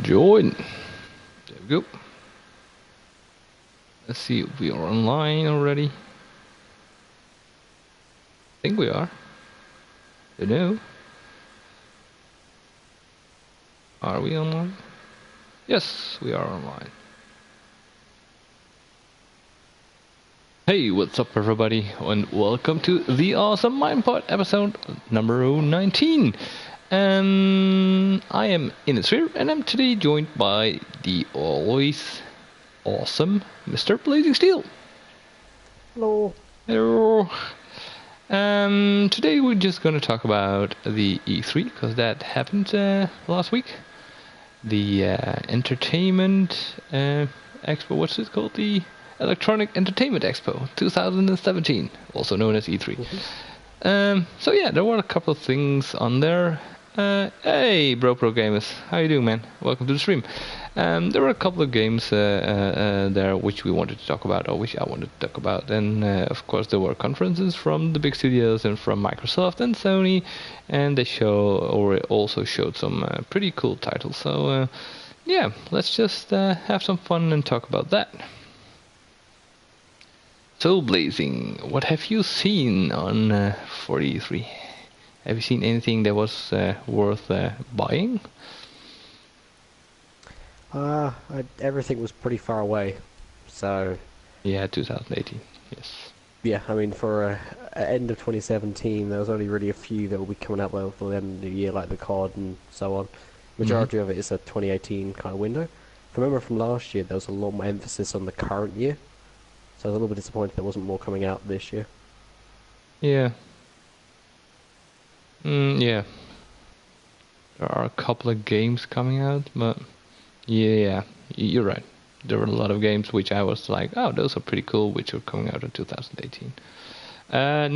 Join. There we go. Let's see if we are online already. I think we are. Don't know. Are we online? Yes, we are online. Hey, what's up everybody, and welcome to the awesome Minepod episode number 19. I am Innersphere, and I'm today joined by the always awesome Mr. Blazing Steel. Hello. Hello. Today we're just gonna talk about the E3, because that happened last week. The entertainment expo, what's it called? The Electronic Entertainment Expo 2017, also known as E3. So yeah, there were a couple of things on there. Hey, Pro Gamers, how you doing, man? Welcome to the stream. There were a couple of games there which we wanted to talk about, or which I wanted to talk about. And of course there were conferences from the big studios and from Microsoft and Sony, and they also showed some pretty cool titles. So yeah, let's just have some fun and talk about that. So Blazing, what have you seen on for E3? Have you seen anything that was worth buying? Everything was pretty far away, so... Yeah, 2018, yes. Yeah, I mean, for end of 2017, there was only really a few that will be coming out for the end of the year, like the COD and so on. Majority of it is a 2018 kind of window. If I remember from last year, there was a lot more emphasis on the current year, so I was a little bit disappointed there wasn't more coming out this year. Yeah. Yeah. There are a couple of games coming out, but yeah, you're right. There were a lot of games which I was like, oh, those are pretty cool, which are coming out in 2018.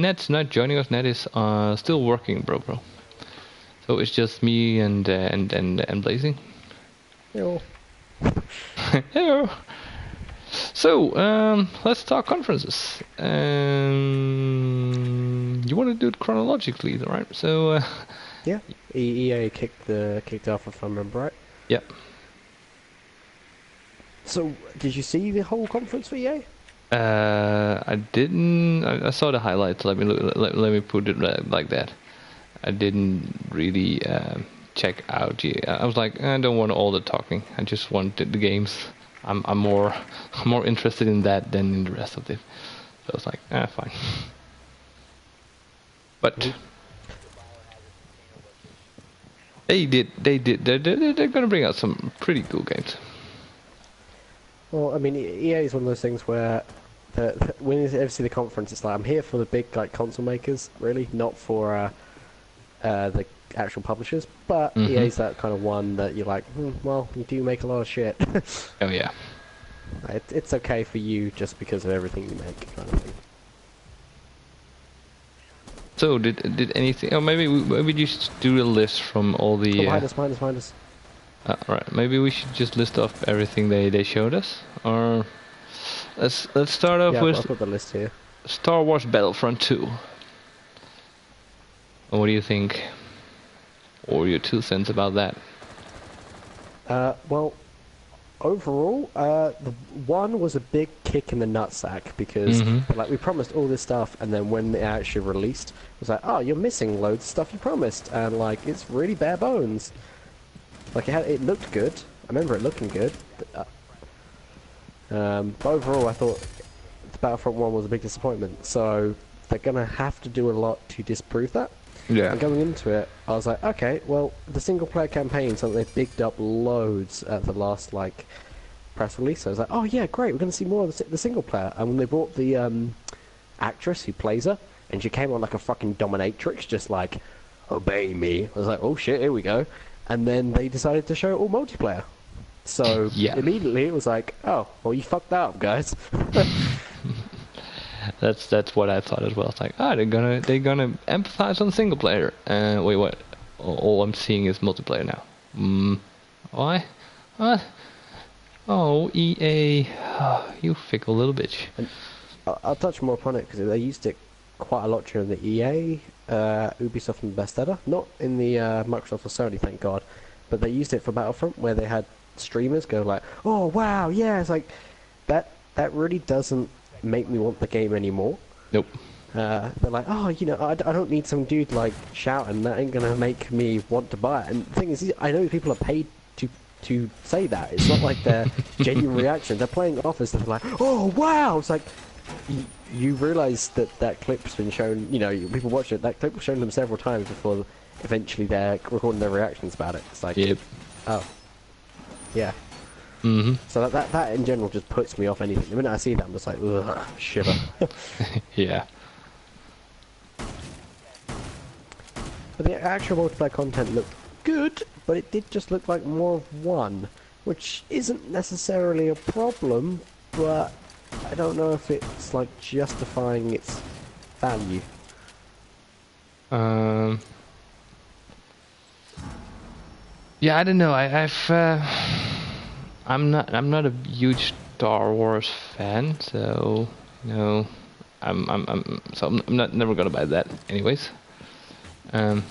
Net's not joining us. Net is still working, bro. So it's just me and Blazing. Hello. Hello. So let's talk conferences. You want to do it chronologically, right? So yeah, EA kicked off, if I remember right. Yeah. So, did you see the whole conference for EA? I didn't. I saw the highlights. Let me put it like that. I didn't really check out. I was like, I don't want all the talking. I just wanted the games. I'm more interested in that than in the rest of it. So I was like, fine. But they're gonna bring out some pretty cool games. Well, I mean, EA is one of those things where when you ever see the conference, it's like, I'm here for the big console makers, really, not for the actual publishers. But EA's that kind of one that you're like, well, you do make a lot of shit. Oh yeah. It's okay for you just because of everything you make, kind of thing. So did anything? Oh, maybe we just do a list from all the. Behind us. Right, maybe we should just list off everything they showed us, or let's start off with. I've got the list here. Star Wars Battlefront 2. What do you think? Or your 2 cents about that? Well, overall, the one was a big kick in the nutsack because like we promised all this stuff, and then when it actually released, it was like, oh, you're missing loads of stuff you promised, and like it's really bare bones. Like it looked good. I remember it looking good. But overall, I thought the Battlefront 1 was a big disappointment. So they're gonna have to do a lot to disprove that. Yeah. And going into it, I was like, okay, well, the single-player campaign, something they bigged up loads at the last press release. So I was like, oh yeah, great, we're gonna see more of the single player. And when they brought the actress who plays her, and she came on like a fucking dominatrix, just like, obey me. I was like, oh shit, here we go. And then they decided to show all multiplayer. So immediately it was like, oh, well, you fucked that up, guys. That's what I thought as well. It's like, they're gonna emphasize on single player. Wait, what? All I'm seeing is multiplayer now. Why? What? Oh, EA, you fickle little bitch. And I'll touch more upon it because they used it quite a lot during the EA, Ubisoft and Bethesda. Not in the Microsoft or Sony, thank God, but they used it for Battlefront, where they had streamers go like, "Oh wow, yeah," it's like that really doesn't make me want the game anymore. Nope. They're like, "Oh, I don't need some dude like shouting. That ain't gonna make me want to buy it." And the thing is, I know people are paid to say that. It's not like they're genuine reactions. They're playing it off as they're like, "Oh wow!" It's like you realise that clip's been shown. People watch it. That clip was shown them several times before eventually they're recording their reactions about it. It's like, Yep. oh, yeah. Mm-hmm. So that in general just puts me off anything. The minute I see that, I'm just like, ugh, shiver. Yeah. But the actual multiplayer content looked good, but it did just look like more of one, which isn't necessarily a problem, but I don't know if it's like justifying its value. Yeah, I don't know. I'm not a huge Star Wars fan, so I'm not never gonna buy that, anyways. But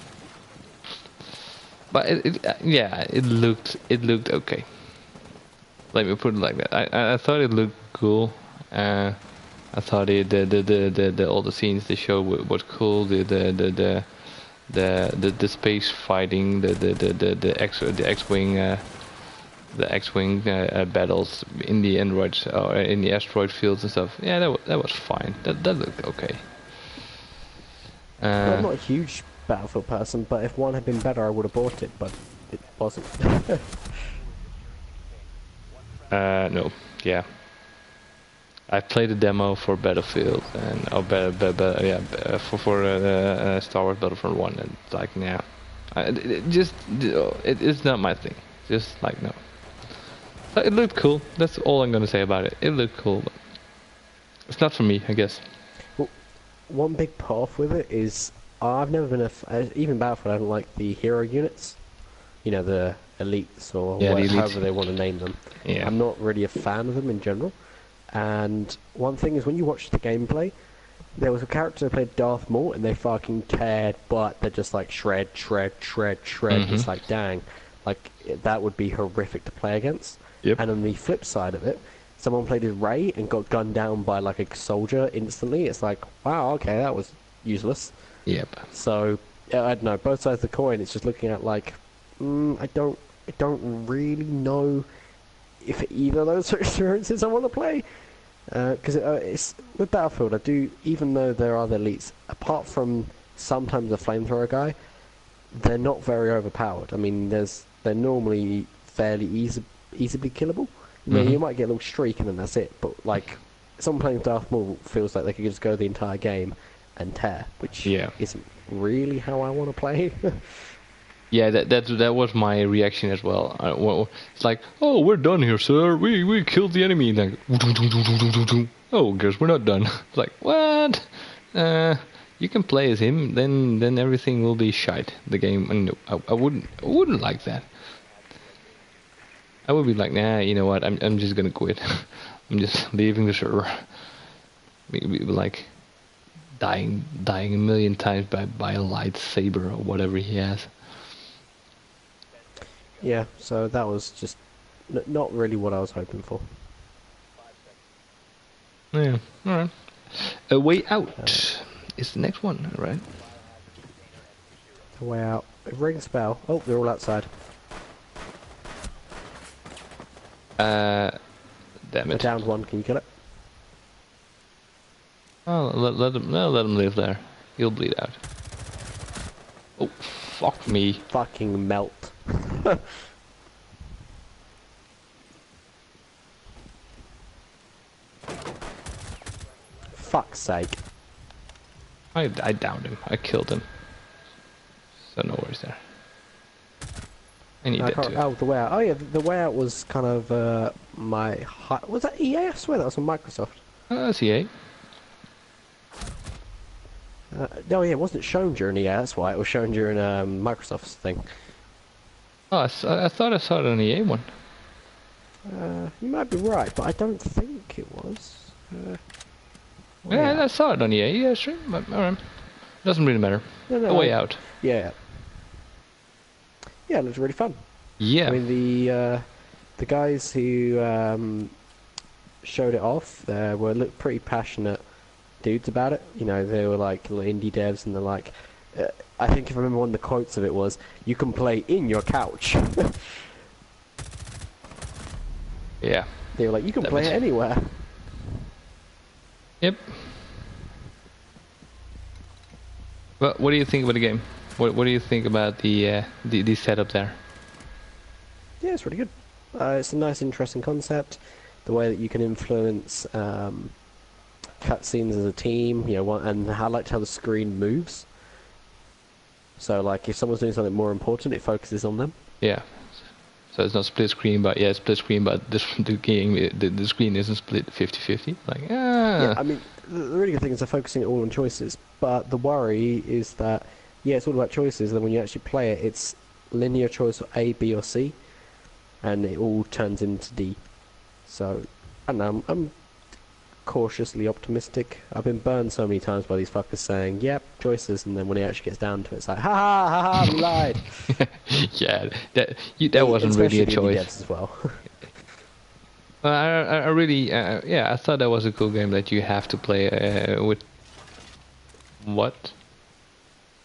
it looked okay. Let me put it like that. I thought it looked cool. I thought the all the scenes they showed was cool. The space fighting, the X-wing battles in the androids or in the asteroid fields and stuff. Yeah, that was fine. That looked okay. Well, I'm not a huge Battlefield person, but if one had been better, I would have bought it, but it wasn't. No, yeah. I played a demo for Battlefield and for Star Wars Battlefront 1, and it's like, nah, it's not my thing. Just like, no. But it looked cool. That's all I'm gonna say about it. It looked cool, but it's not for me, I guess. Well, one big put off with it is I've never been even Battlefield. I don't like the hero units. The elites or however they want to name them. Yeah. I'm not really a fan of them in general. And one thing is, when you watch the gameplay, there was a character who played Darth Maul, and they fucking cared, but they're just like shred. Mm-hmm. It's like, dang, like that would be horrific to play against. Yep. And on the flip side of it, someone played as Rey and got gunned down by like a soldier instantly. It's like, wow, okay, that was useless. Yep. So I don't know. Both sides of the coin. It's just looking at like, I don't really know if either of those experiences I want to play. Because it's with Battlefield, I do, even though there are the elites, apart from sometimes a flamethrower guy, they're not very overpowered. I mean, they're normally fairly easily killable. You might get a little streak and then that's it. But like, someone playing Darth Maul feels like they could just go the entire game and tear, which isn't really how I want to play. Yeah, that was my reaction as well. It's like, oh, we're done here, sir. We killed the enemy. Like, oh, guess we're not done. It's like, what? You can play as him, then everything will be shite. The game, and no, I wouldn't like that. I would be like, nah, you know what? I'm just gonna quit. I'm just leaving the server. Like dying a million times by a lightsaber or whatever he has. Yeah, so that was just not really what I was hoping for. Yeah, alright. A Way Out is the next one, right? A Way Out. It rings a bell. Oh, they're all outside. Damn I it. downed one. Can you kill it? Oh, let him live there. He'll bleed out. Oh, fuck me. Fucking melt. Fuck's sake. I downed him. I killed him. So no worries there. I need that too. Oh, The Way Out. Oh yeah, The Way Out was kind of was that EA? I swear that was on Microsoft. That's EA. No, yeah, it wasn't shown during EA. That's why it was shown during Microsoft's thing. Oh, I thought I saw it on the EA one. You might be right, but I don't think it was. Yeah, I saw it on EA. Yeah, sure. But, alright. Doesn't really matter. No, A Way Out. Yeah. Yeah, it looks really fun. Yeah. I mean, the guys who showed it off looked pretty passionate dudes about it. You know, they were like little indie devs, and they're like, I think if I remember one of the quotes of it was, "You can play in your couch." Yeah. They were like, "You can play it anywhere." Yep. Well, what do you think about the game? What do you think about the setup there? Yeah, it's really good. It's a nice, interesting concept. The way that you can influence cutscenes as a team, you know, and I liked how the screen moves. So, like, if someone's doing something more important, it focuses on them. Yeah. So it's not split screen, but yeah, split screen, but the screen isn't split 50-50. Like, Yeah, I mean, the really good thing is they're focusing it all on choices. But the worry is that, yeah, it's all about choices, and then when you actually play it, it's linear choice of A, B, or C, and it all turns into D. So, I don't know, I'm cautiously optimistic. I've been burned so many times by these fuckers saying, yep, choices, and then when it actually gets down to it, it's like, ha, we lied. Yeah, that wasn't really a choice. As well. I really, yeah, I thought that was a cool game that you have to play with. What?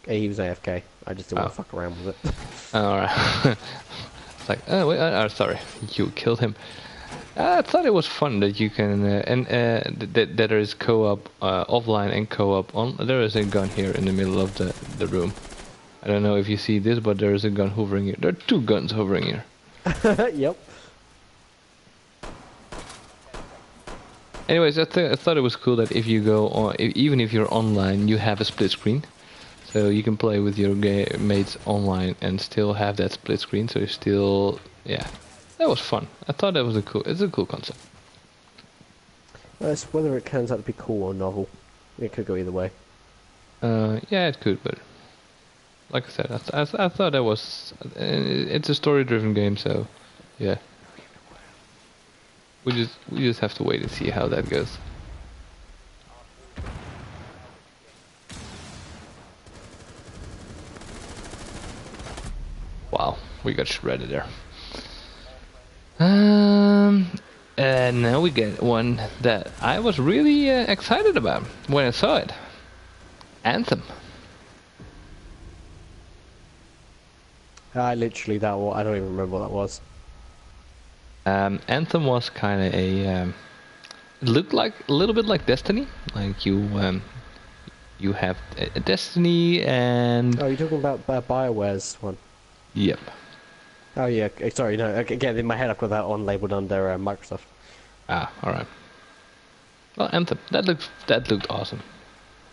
He was AFK. I just didn't want to fuck around with it. Alright. It's like, oh, wait, sorry, you killed him. I thought it was fun that you can, that there is co-op offline and co-op on. There is a gun here in the middle of the room. I don't know if you see this, but there is a gun hovering here. There are two guns hovering here. Yep. Anyways, I thought it was cool that if you go on, even if you're online, you have a split screen. So you can play with your mates online and still have that split screen. So you still, yeah. That was fun. I thought that was it's a cool concept. Well, it's whether it turns out to be cool or novel. It could go either way. Yeah, it could, but like I said, I thought that was. It's a story-driven game, so yeah. We just have to wait and see how that goes. Wow, we got shredded there. And now we get one that I was really excited about when I saw it. Anthem. I literally I don't even remember what that was. Anthem was kind of it looked like a little bit like Destiny. Like you have a Destiny and. Oh, you're talking about BioWare's one. Yep. Oh yeah, sorry, no, again, in my head I've got that on labelled under Microsoft. Ah, alright. Well, Anthem, that looked awesome.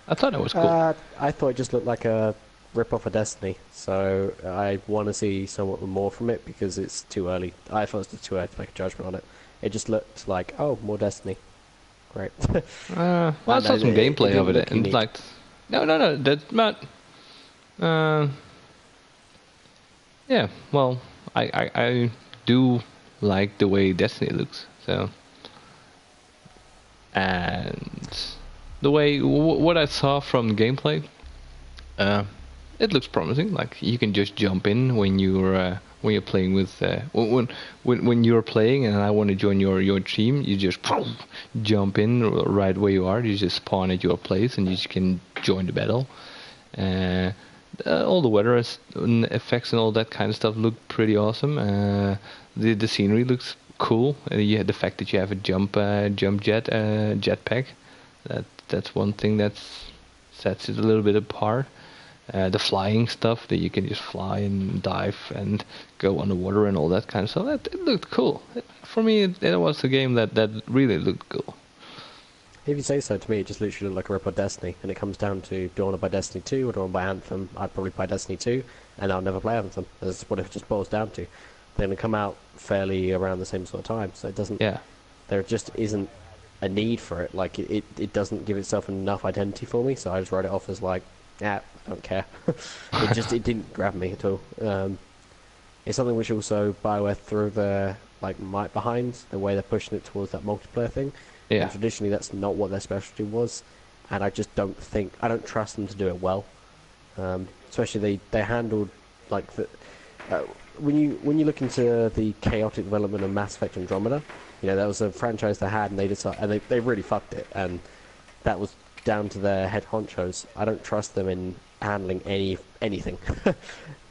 I thought that was cool. I thought it just looked like a rip-off of Destiny, so I want to see somewhat more from it because it's too early. I thought it was too early to make a judgment on it. It just looked like, oh, more Destiny. Great. Well, I saw some gameplay of it, and like, no, that's not. Yeah, well, I do like the way Destiny looks, so. And the way what I saw from gameplay, it looks promising. Like you can just jump in when you're playing with when you're playing, and I want to join your team. You just jump in right where you are. You just spawn at your place, and you just can join the battle. All the weather effects and all that kind of stuff look pretty awesome. The scenery looks cool. You had the fact that you have a jump jetpack. That's one thing that sets it a little bit apart. The flying stuff that you can just fly and dive and go underwater and all that kind of stuff. It looked cool. For me, it was a game that really looked cool. If you say so, to me it just literally looked like a rip of Destiny, and it comes down to, do I want to buy Destiny 2 or do I want to buy Anthem? I'd probably buy Destiny 2, and I'll never play Anthem. That's what it just boils down to. They're going to come out fairly around the same sort of time, so it doesn't... Yeah. There just isn't a need for it. Like, it doesn't give itself enough identity for me, so I just wrote it off as like, yeah, I don't care. It didn't grab me at all. It's something which also BioWare threw their might behind, the way they're pushing it towards that multiplayer thing. Yeah. And traditionally that's not what their specialty was, and I just I don't trust them to do it well. Especially they handled when you look into the chaotic development of Mass Effect Andromeda, you know that was a franchise they had, and they really fucked it, and that was down to their head honchos. I don't trust them in handling anything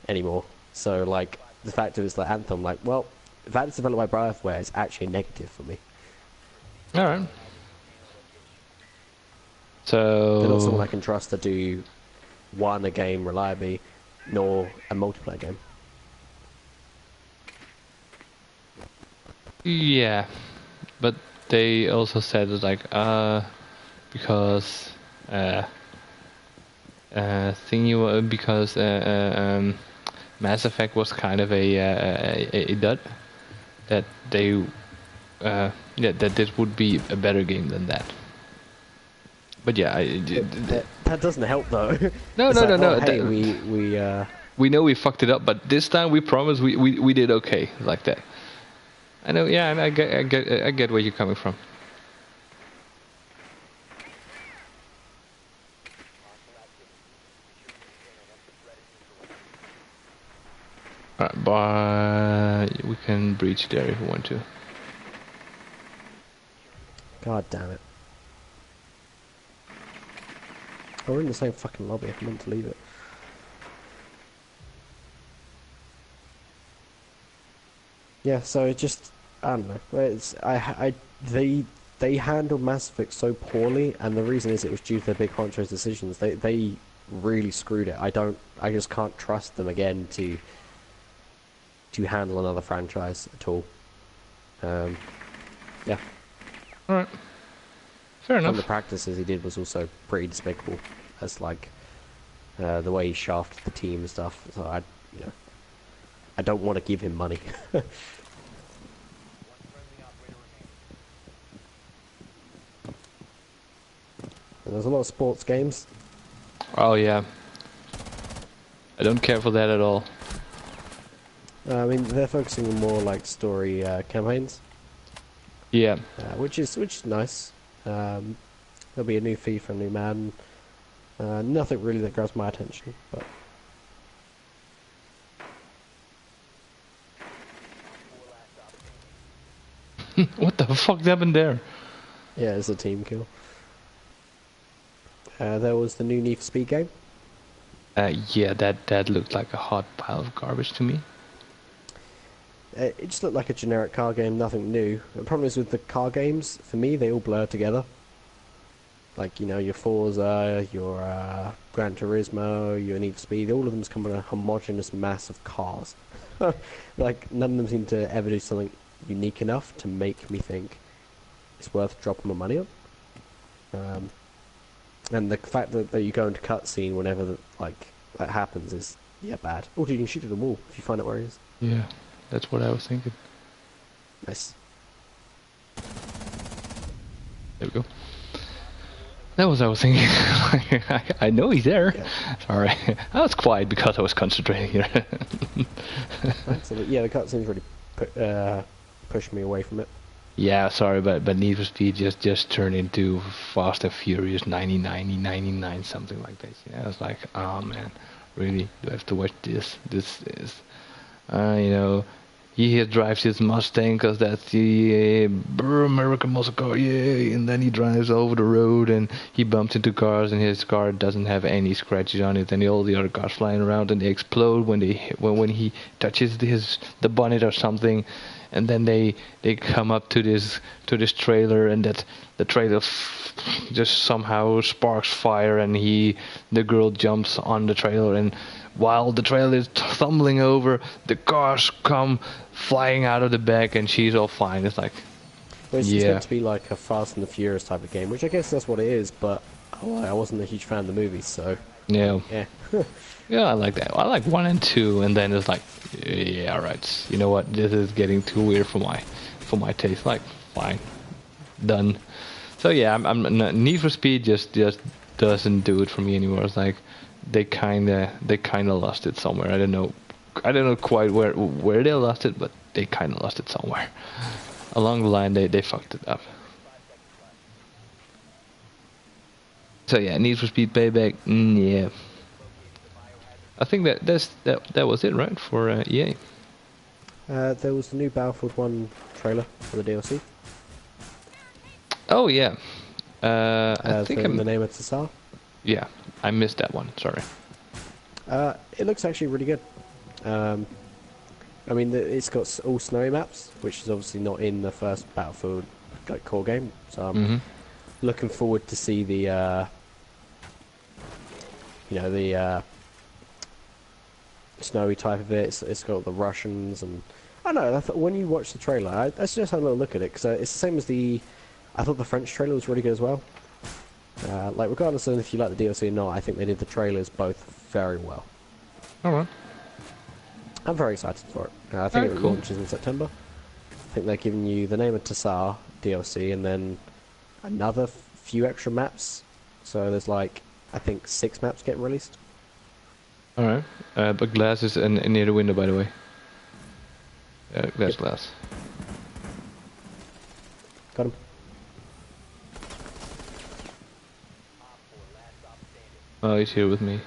anymore. So like the fact that it's like Anthem, like well, the fact it's developed by Bioware is actually negative for me. All right. So They're not someone I can trust to do a game reliably, nor a multiplayer game. yeah, but they also said it like because because Mass Effect was kind of a dud, that they that this would be a better game than that. But yeah, that doesn't help though. No. Oh, hey, we know we fucked it up, but this time we promise we did okay like that. I know, yeah, and I get where you're coming from. Alright, but we can breach there if we want to. God damn it. Oh, we're in the same fucking lobby. I meant to leave it. Yeah, so it just, I don't know. It's they handled Mass Effect so poorly, and the reason is it was due to their big honcho's decisions. They really screwed it. I just can't trust them again to handle another franchise at all. Yeah. All right. Fair enough. Some of the practices he did was also pretty despicable. As like the way he shafted the team and stuff. So I don't want to give him money. And there's a lot of sports games. Oh yeah. I don't care for that at all. I mean, they're focusing on more like story campaigns. Yeah. Which is nice. There'll be a new FIFA, a new Madden. Nothing really that grabs my attention, but. What the fuck happened there? Yeah, it's a team kill. There was the new Need for Speed game. Yeah, that looked like a hot pile of garbage to me. It just looked like a generic car game, nothing new. The problem is with the car games, for me, they all blur together. Like, you know, your Forza, your Gran Turismo, your Need for Speed, all of them come from a homogeneous mass of cars. Like, none of them seem to ever do something unique enough to make me think it's worth dropping my money on. And the fact that you go into cutscene whenever that happens is bad. Oh, dude, you can shoot at the wall if you find out where he is. Yeah, that's what I was thinking. Nice. There we go. That was what I was thinking. I know he's there. Yeah. Sorry, I was quiet because I was concentrating here. So the cutscenes really pushed me away from it. Yeah, sorry, but Need for Speed just turned into Fast and Furious 99, something like that. Yeah, I was like, oh man, really? Do I have to watch this? This is, you know, he here drives his Mustang because that's the American muscle car, yay! And then he drives over the road and he bumps into cars and his car doesn't have any scratches on it, and all the other cars flying around and they explode when he touches the bonnet or something. And then they come up to this trailer, and that the trailer just somehow sparks fire, and the girl jumps on the trailer, and while the trailer is tumbling over, the cars come flying out of the back, and she's all fine. It's like, well, it's meant to be like a Fast and the Furious type of game, which I guess that's what it is. But I wasn't a huge fan of the movies, so yeah. Yeah, I like that. I like 1 and 2, and then it's like, yeah, alright. You know what? This is getting too weird for my taste. Like, fine, done. So yeah, I'm Need for Speed just doesn't do it for me anymore. It's like they kinda lost it somewhere. I don't know quite where they lost it, but they kinda lost it somewhere along the line. They fucked it up. So yeah, Need for Speed Payback. Yeah. I think that was it, right, for EA. There was the new Battlefield 1 trailer for the DLC. Oh yeah. I think in the name of Tsar. Yeah, I missed that one. Sorry. It looks actually really good. I mean, it's got all snowy maps, which is obviously not in the first Battlefield like core game. So I'm looking forward to see the, the snowy type of it. It's got the Russians and I don't know. I thought when you watch the trailer, I just had a little look at it because it's the same as the. I thought the French trailer was really good as well. Like regardless of if you like the DLC or not, I think they did the trailers both very well. All right. I'm very excited for it. I think it launches in September. I think they're giving you the name of Tassar DLC and then another few extra maps. So there's like, I think 6 maps getting released. Alright. But glass is near the window, by the way. Glass. Got him. Oh, he's here with me.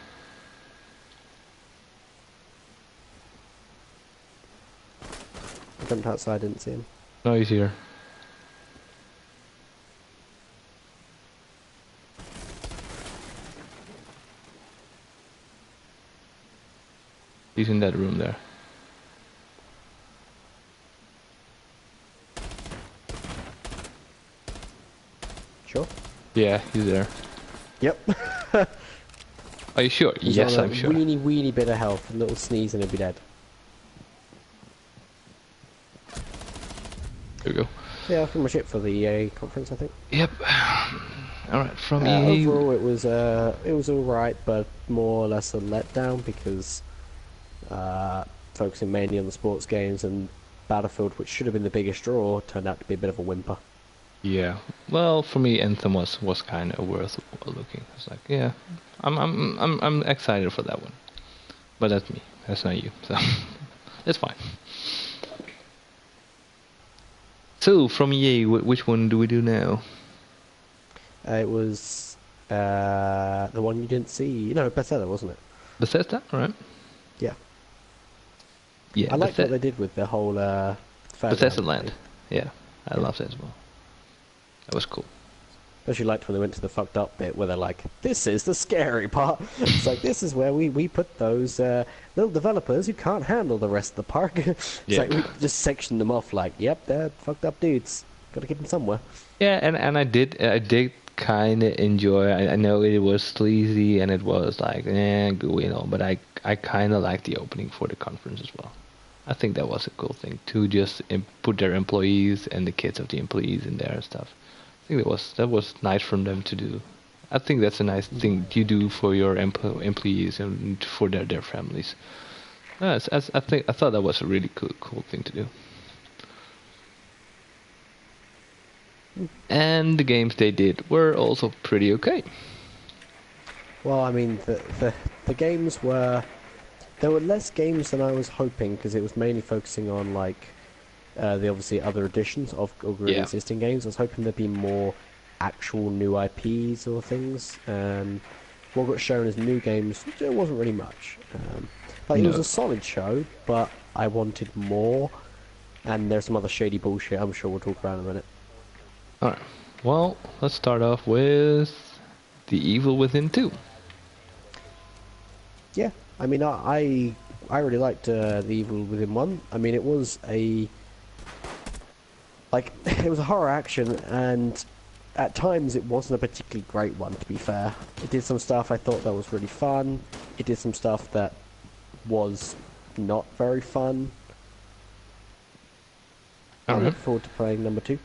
I jumped outside, didn't see him. No, he's here. He's in that room there. Sure? Yeah, he's there. Yep. Are you sure? He's Yes, on I'm a sure. weeny bit of health. A little sneeze and he'll be dead. There we go. Yeah, that's pretty much it for the EA conference, I think. Yep. Alright, from EA... Overall, it was all right, but more or less a letdown because focusing mainly on the sports games and Battlefield, which should have been the biggest draw, turned out to be a bit of a whimper. Yeah. Well, for me, Anthem was kind of worth looking. It's like, yeah, I'm excited for that one, but that's me. That's not you. So it's fine. So from EA, which one do we do now? It was the one you didn't see. No, Bethesda, wasn't it? Bethesda, right? Yeah. Yeah. I liked what they did with the whole Bethesda Land. Yeah, I Yeah. loved it as well. That was cool. Especially liked when they went to the fucked up bit where they're like, this is the scary part. It's like, this is where we put those little developers who can't handle the rest of the park. It's Yeah. like we just sectioned them off like, yep, they're fucked up dudes. Gotta keep them somewhere. Yeah, and I did kind of enjoy. I know it was sleazy and it was like, gooey and all, but I kind of liked the opening for the conference as well. I think that was a cool thing to just put their employees and the kids of the employees in there and stuff. I think that was nice from them to do. I think that's a nice thing you do for your employees and for their families. I thought that was a really cool thing to do. And the games they did were also pretty okay. Well, I mean, the games were... There were less games than I was hoping, because it was mainly focusing on, like, the obviously other editions of already existing games. I was hoping there'd be more actual new IPs or things. What got shown as new games, there wasn't really much. It was a solid show, but I wanted more. And there's some other shady bullshit I'm sure we'll talk about in a minute. Alright, well, let's start off with The Evil Within 2. Yeah, I mean, I really liked The Evil Within 1. I mean, it was a... Like, it was a horror action, and at times it wasn't a particularly great one, to be fair. It did some stuff I thought that was really fun. It did some stuff that was not very fun. I look forward to playing number 2.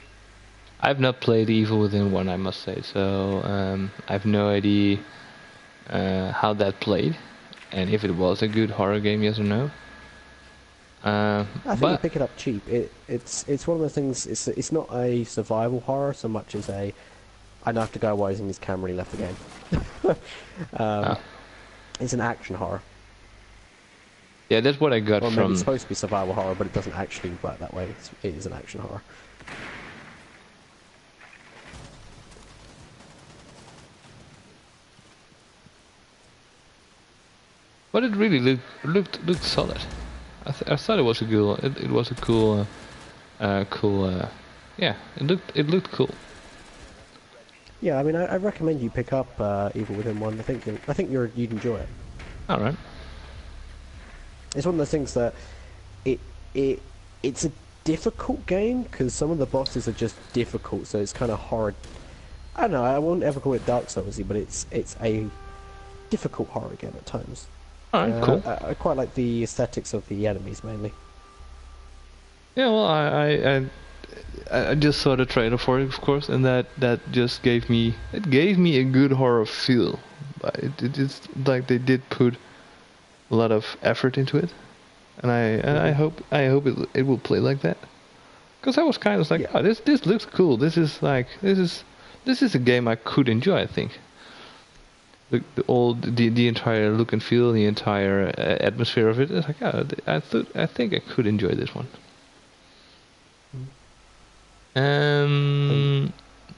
I've not played Evil Within 1, I must say, so I have no idea how that played, and if it was a good horror game, yes or no. I think you pick it up cheap. It's one of those things. It's not a survival horror so much as a I don't have to go otherwise in this camera and he left the game. It's an action horror. Yeah, that's what I got maybe from... it's supposed to be survival horror, but it doesn't actually work that way. It is an action horror. But it really looked solid. I thought it was a cool. It was a cool, cool. Yeah, it looked cool. Yeah, I mean, I recommend you pick up Evil Within 1. I think you'd enjoy it. All right. It's one of those things that it it it's a difficult game because some of the bosses are just difficult, so it's kind of hard. I don't know. I wouldn't ever call it Dark Soulsy, but it's a difficult horror game at times. All right. Cool. I quite like the aesthetics of the enemies mainly. Yeah. Well, I just saw the trailer for it, of course, and that just gave me a good horror feel. It is like they did put a lot of effort into it, and I hope it will play like that. Because I was kind of like, oh, this looks cool. This is a game I could enjoy. I think. The entire look and feel, the entire atmosphere of it. It's like, oh, I think I could enjoy this one.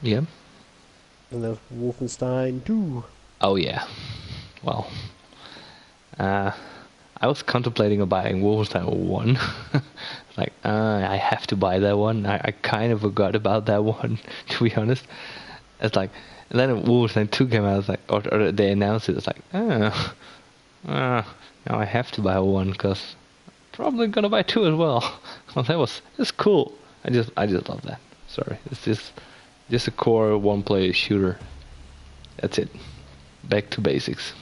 Yeah. And there's Wolfenstein 2. Oh yeah. Well, I was contemplating on buying Wolfenstein 1. Like, I have to buy that one. I kind of forgot about that one, to be honest. It's like, and then Wolfenstein 2 came out. It's like, or they announced it. It's like, now I have to buy one because probably gonna buy 2 as well. Well, it's cool. I just love that. Sorry, it's just a core one-player shooter. That's it. Back to basics.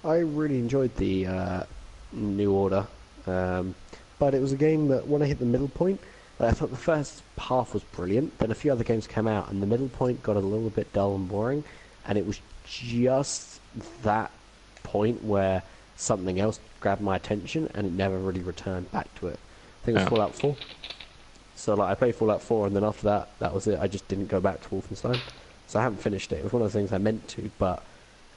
I really enjoyed the New Order, but it was a game that when I hit the middle point, I thought the first half was brilliant. Then a few other games came out, and the middle point got a little bit dull and boring. And it was just that point where something else grabbed my attention, and it never really returned back to it. I think it was Fallout 4. So like I played Fallout 4, and then after that was it. I just didn't go back to Wolfenstein. So I haven't finished it. It was one of the things I meant to, but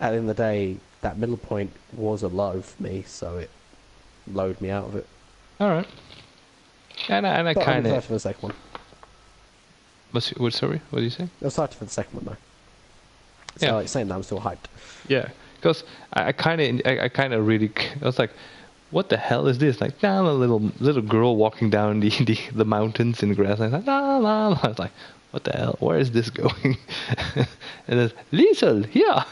at the end of the day, that middle point was a low for me, so it lowered me out of it. All right. And I kind I'm of. excited for the second one. Sorry, what did you say? I'm excited for the second one though. So Yeah. like saying that, I'm still hyped. Yeah, because I kind of really. I was like, what the hell is this? Like, now a little girl walking down the mountains in the grass. And I was like, la la la. I was like, what the hell? Where is this going? And then Liesel, yeah.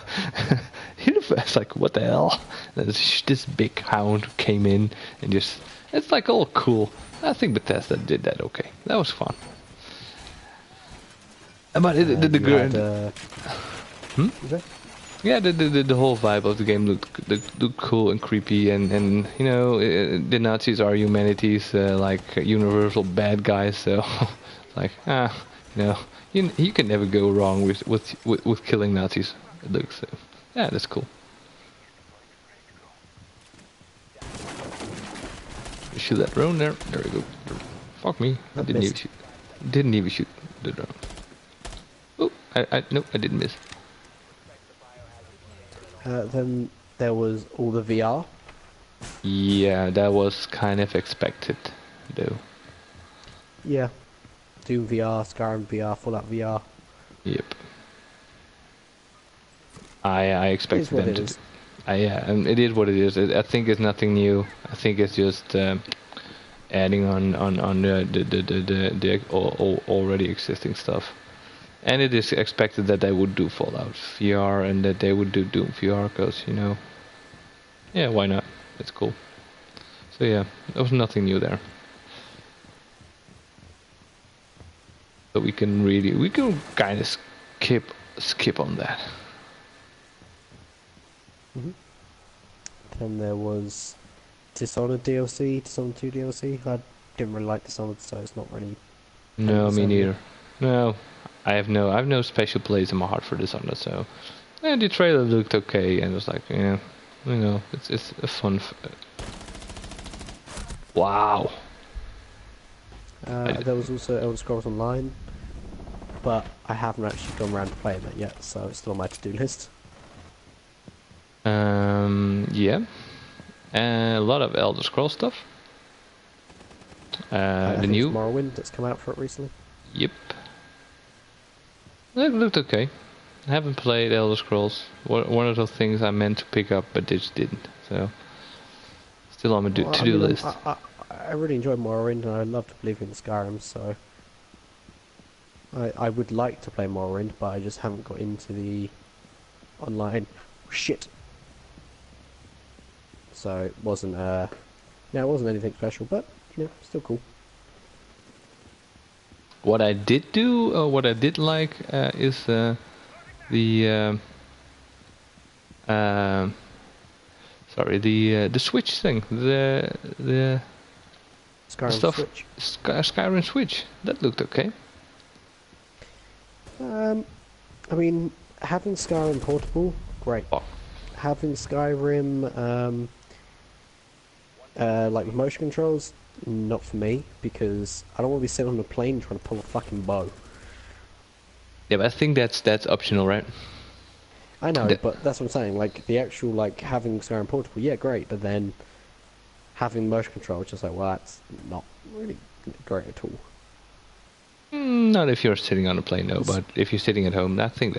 It's like, what the hell? And this big hound came in and just. It's like all cool. I think Bethesda did that okay. That was fun. But the girl. Yeah, the whole vibe of the game looked cool and creepy, and you know the Nazis are humanity's like universal bad guys, so it's like you know you can never go wrong with killing Nazis. It looks so yeah, that's cool. Shoot that drone there. There we go. Fuck me. I didn't even shoot the drone. Oh, no, I didn't miss. Then there was all the VR. Yeah, that was kind of expected, though. Yeah. Doom VR, Skyrim VR, Fallout VR. Yep. I expected them to. Yeah, and it is what it is. I think it's nothing new. I think it's just adding on the already existing stuff. And it is expected that they would do Fallout VR and that they would do Doom VR because, you know, yeah, why not? It's cool. So yeah, there was nothing new there. So we can kind of skip on that. Mm-hmm. Then there was Dishonored DLC, Dishonored 2 DLC. I didn't really like Dishonored, so it's not really. No, me neither. No, I have no special place in my heart for Dishonored. So, the trailer looked okay, and it was like, yeah, you know, it's a fun. Wow. There was also Elder Scrolls Online, but I haven't actually gone around to playing that yet, so it's still on my to-do list. Yeah, a lot of Elder Scrolls stuff. The new Morrowind that's come out for it recently. Yep. It looked okay. I haven't played Elder Scrolls. One of those things I meant to pick up, but just didn't. So Still on my Well, to-do list. I really enjoy Morrowind, and I love to believe in Skyrim, so I would like to play Morrowind, but I just haven't got into the online shit. So it wasn't it wasn't anything special, but still cool. What I did do, what I did like, is the Switch thing, the Skyrim stuff, Switch. Skyrim Switch. That looked okay. I mean, having Skyrim portable, great. Oh. Having Skyrim, like with motion controls, not for me, because I don't want to be sitting on a plane trying to pull a fucking bow. Yeah, but I think that's optional, right? I know, but that's what I'm saying. Like the actual having Skyrim portable, yeah, great. But then having motion control, it's just like, well, that's not really great at all. Not if you're sitting on a plane, no. But if you're sitting at home, I think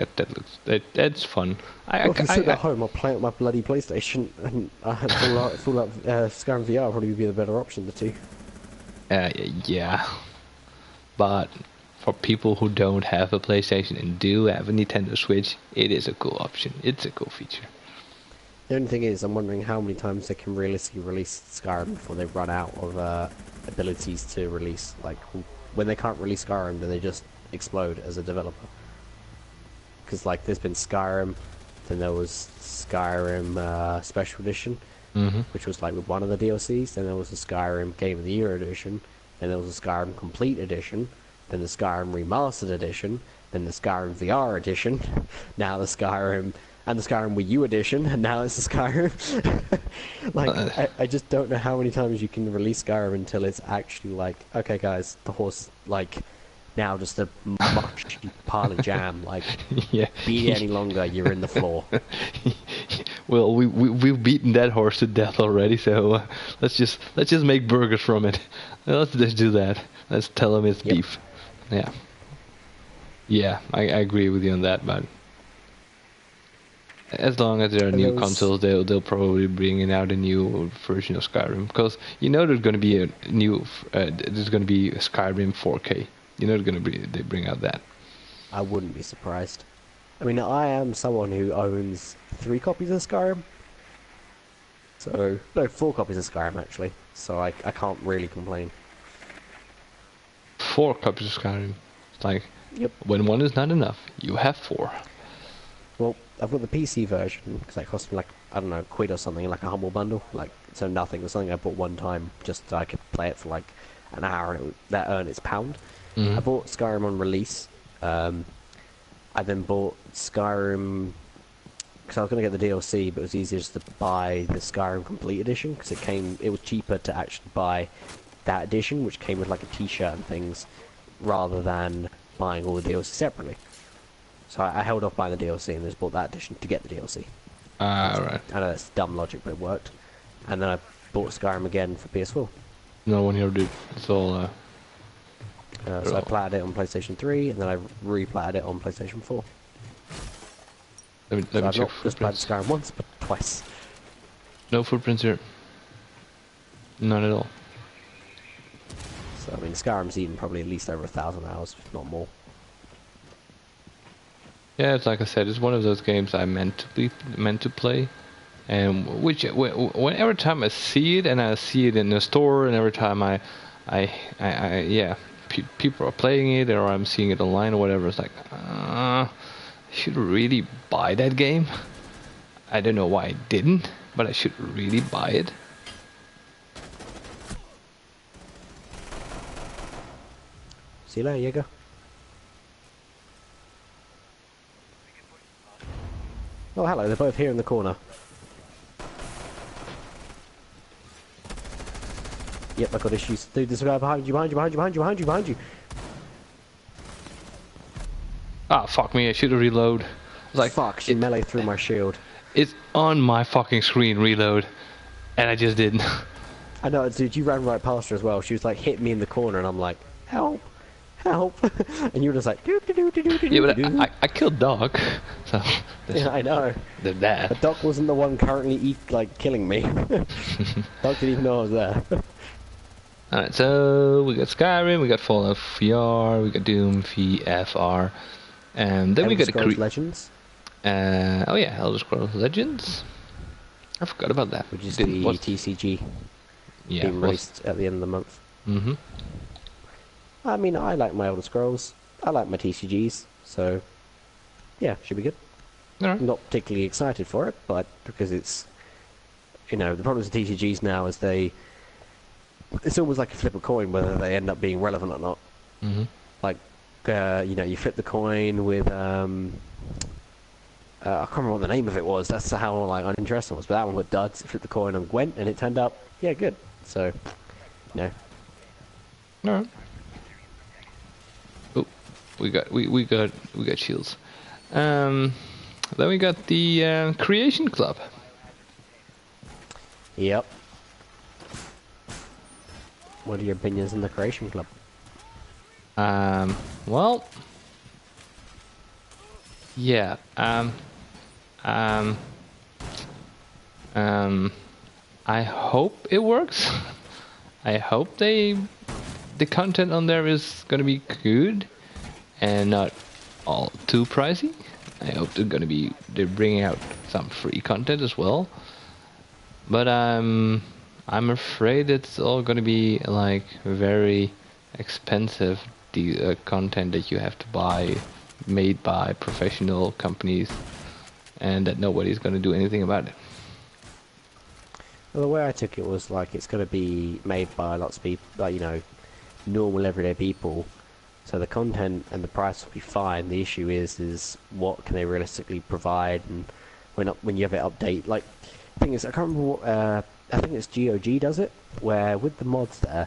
that's fun. If I sit at home, I'll play it on my bloody PlayStation, and full up Skyrim VR would probably be the better option of the two. Yeah, but for people who don't have a PlayStation and do have a Nintendo Switch, it is a cool option. It's a cool feature. The only thing is, I'm wondering how many times they can realistically release Skyrim before they run out of abilities to release. Like, when they can't release Skyrim, then they just explode as a developer. Because, like, there's been Skyrim, then there was Skyrim Special Edition, which was, like, with one of the DLCs, then there was the Skyrim Game of the Year Edition, then there was the Skyrim Complete Edition, then the Skyrim Remastered Edition, then the Skyrim VR Edition, now the Skyrim... and the Skyrim Wii U edition, and now it's the Skyrim. I just don't know how many times you can release Skyrim until it's actually like, okay, guys, the horse, like, now just a much pile of jam. Like, yeah. Beat it any longer, you're in the floor. Well, we've beaten that horse to death already, so let's just make burgers from it. Let's just do that. Let's tell them it's beef. Yeah, I agree with you on that, but. As long as there are new consoles, they'll probably bring out a new version of Skyrim, because there's going to be a new there's going to be a Skyrim 4K. They bring out that. I wouldn't be surprised. I mean, I am someone who owns 3 copies of Skyrim. So no, 4 copies of Skyrim actually. So I can't really complain. 4 copies of Skyrim. It's like, yep. When one is not enough, you have 4. Well, I've got the PC version, because that cost me like, I don't know, £1 or something, like a Humble Bundle, like, so nothing. It was something I bought one time, just so I could play it for like an hour, and that earned its £1. I bought Skyrim on release. I then bought Skyrim, because I was going to get the DLC, but it was easier just to buy the Skyrim Complete Edition, because it was cheaper to actually buy that edition, which came with like a t-shirt and things, rather than buying all the DLC separately. So I held off buying the DLC and just bought that edition to get the DLC. Right. I know that's dumb logic, but it worked. And then I bought Skyrim again for PS4. No one here did. It's all... So I platted it on PlayStation 3, and then I replatted it on PlayStation 4. Let me I've check not just platted Skyrim once, but twice. No footprints here. None at all. So, I mean, Skyrim's eaten probably at least over 1,000 hours, if not more. Yeah, it's like I said, it's one of those games I meant to play, and every time I see it, and I see it in the store, and every time people are playing it, or I'm seeing it online or whatever, it's like, I should really buy that game. I don't know why I didn't, but I should really buy it. See you later, Jaeger. Oh, hello, they're both here in the corner. Yep, I've got issues. Dude, there's a guy behind you. Ah, fuck me, I should have reload. Like, fuck, she melee through my shield. It's on my fucking screen, reload. And I just didn't. I know, dude, you ran right past her as well. She was like, hit me in the corner, and I'm like, help. help, and you're just like, do do do do do Yeah, do but do. I killed Doc, so Yeah, I know. there's that. But Doc wasn't the one currently killing me. Doc didn't even know I was there. Alright, so we got Skyrim, we got Fallout VR, we got Doom VFR, and then we Elder got Scrolls Legends, oh yeah, Elder Scrolls Legends. I forgot about that. which is the TCG Yeah, being released at the end of the month. Mm-hmm. I mean, I like my Elder Scrolls. I like my TCGs, so yeah, should be good. Alright. I'm not particularly excited for it, but because it's, the problem with TCGs now is it's almost like a flip a coin whether they end up being relevant or not. Mm-hmm. Like, you flip the coin with, I can't remember what the name of it was. That's how uninteresting it was. But that one with duds, it flipped the coin on Gwent, and it turned out, yeah, good. So, Alright. Oh, we got shields. Then we got the Creation Club. Yep. What are your opinions on the Creation Club? Well, yeah. I hope it works. I hope the content on there is gonna be good and not all too pricey. I hope they're bringing out some free content as well. But I'm afraid it's all gonna be like very expensive content that you have to buy, made by professional companies, and that nobody's gonna do anything about it. Well, the way I took it was like it's going to be made by lots of people, like, normal everyday people. So the content and the price will be fine. The issue is what can they realistically provide, and when you have it update. Like, thing is, I can't remember what. I think it's GOG does it, where with the mods there,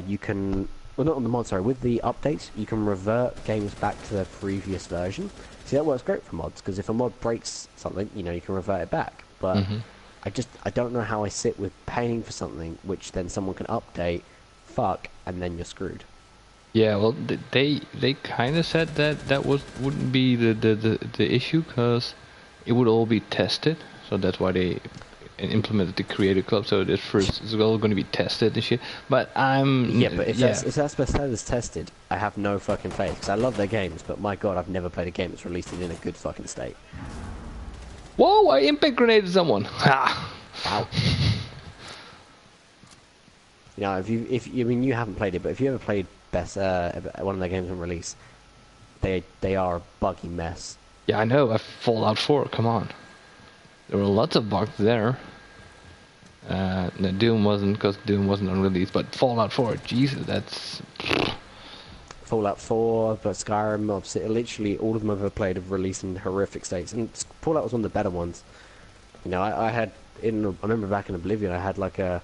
you can. Well, not on the mod, sorry. With the updates, you can revert games back to their previous version. See, that works great for mods, because if a mod breaks something, you can revert it back. But I don't know how I sit with paying for something which then someone can update, and then you're screwed. Yeah, well, they kind of said that wouldn't be the issue, because it would all be tested. So that's why they implemented the Creator Club. So it's all going to be tested and shit. But if that's said as tested, I have no fucking faith, because I love their games, but my god, I've never played a game that's released it in a good fucking state. Whoa! I impact grenaded someone. Ha! Wow. You haven't played it, but if you ever played one of their games on release, they are a buggy mess. Yeah, I know. Fallout 4. Come on. There were lots of bugs there. No, Doom wasn't, because Doom wasn't on release, but Fallout 4, Jesus, that's... Fallout 4, but Skyrim, obviously, literally all of them I've ever played have released in horrific states, and Fallout was one of the better ones. I remember back in Oblivion, I had like a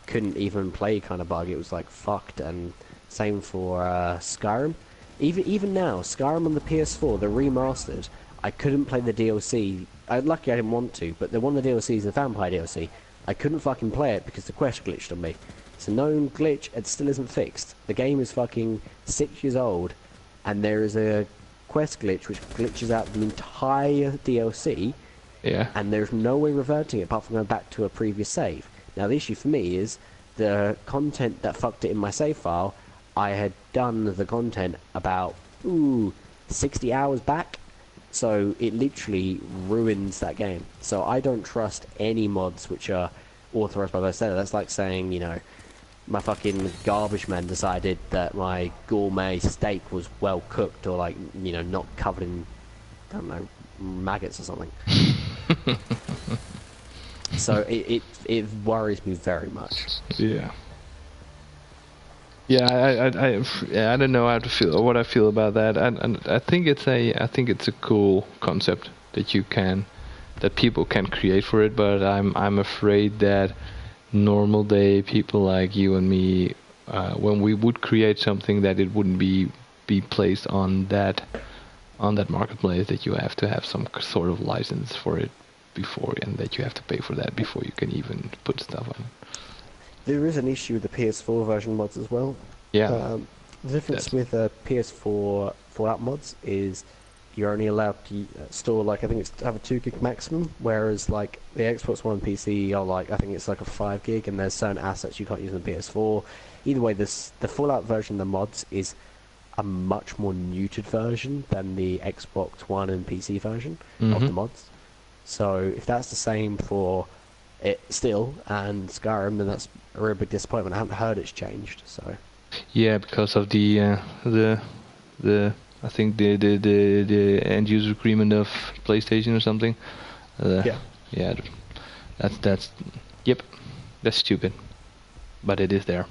couldn't even play kind of bug. It was like fucked, and same for Skyrim. Even now, Skyrim on the PS4, the remastered, I couldn't play the DLC. Lucky I didn't want to, but one of the DLCs, the Vampire DLC, I couldn't fucking play it because the quest glitched on me. It's a known glitch, it still isn't fixed. The game is fucking 6 years old, and there is a quest glitch which glitches out the entire DLC, and there's no way reverting it apart from going back to a previous save. Now the issue for me is the content that fucked it in my save file, I had done the content about 60 hours back, so it literally ruins that game. So I don't trust any mods which are authorized by Bethesda. That's like saying, my fucking garbage man decided that my gourmet steak was well cooked, or not covered in, I don't know, maggots or something. So it worries me very much. Yeah. Yeah, I don't know how to feel or what I feel about that. And I think it's a cool concept that people can create for it. But I'm afraid that normal day people like you and me, when we would create something, that it wouldn't be placed on that marketplace, that you have to have some sort of license for it before, and that you have to pay for that before you can even put stuff on. There is an issue with the PS4 version mods as well. Yeah. The difference with PS4 Fallout mods is you're only allowed to store like I think it's have a 2 gig maximum, whereas like the Xbox One and PC are like I think it's like a 5 gig, and there's certain assets you can't use on the PS4. Either way, the Fallout version of the mods is a much more neutered version than the Xbox One and PC version of the mods. So if that's the same for it still and Skyrim, then that's a real big disappointment. I haven't heard it's changed, so. Yeah, because of the I think the end user agreement of PlayStation or something. Yeah, that's yep, that's stupid, but it is there.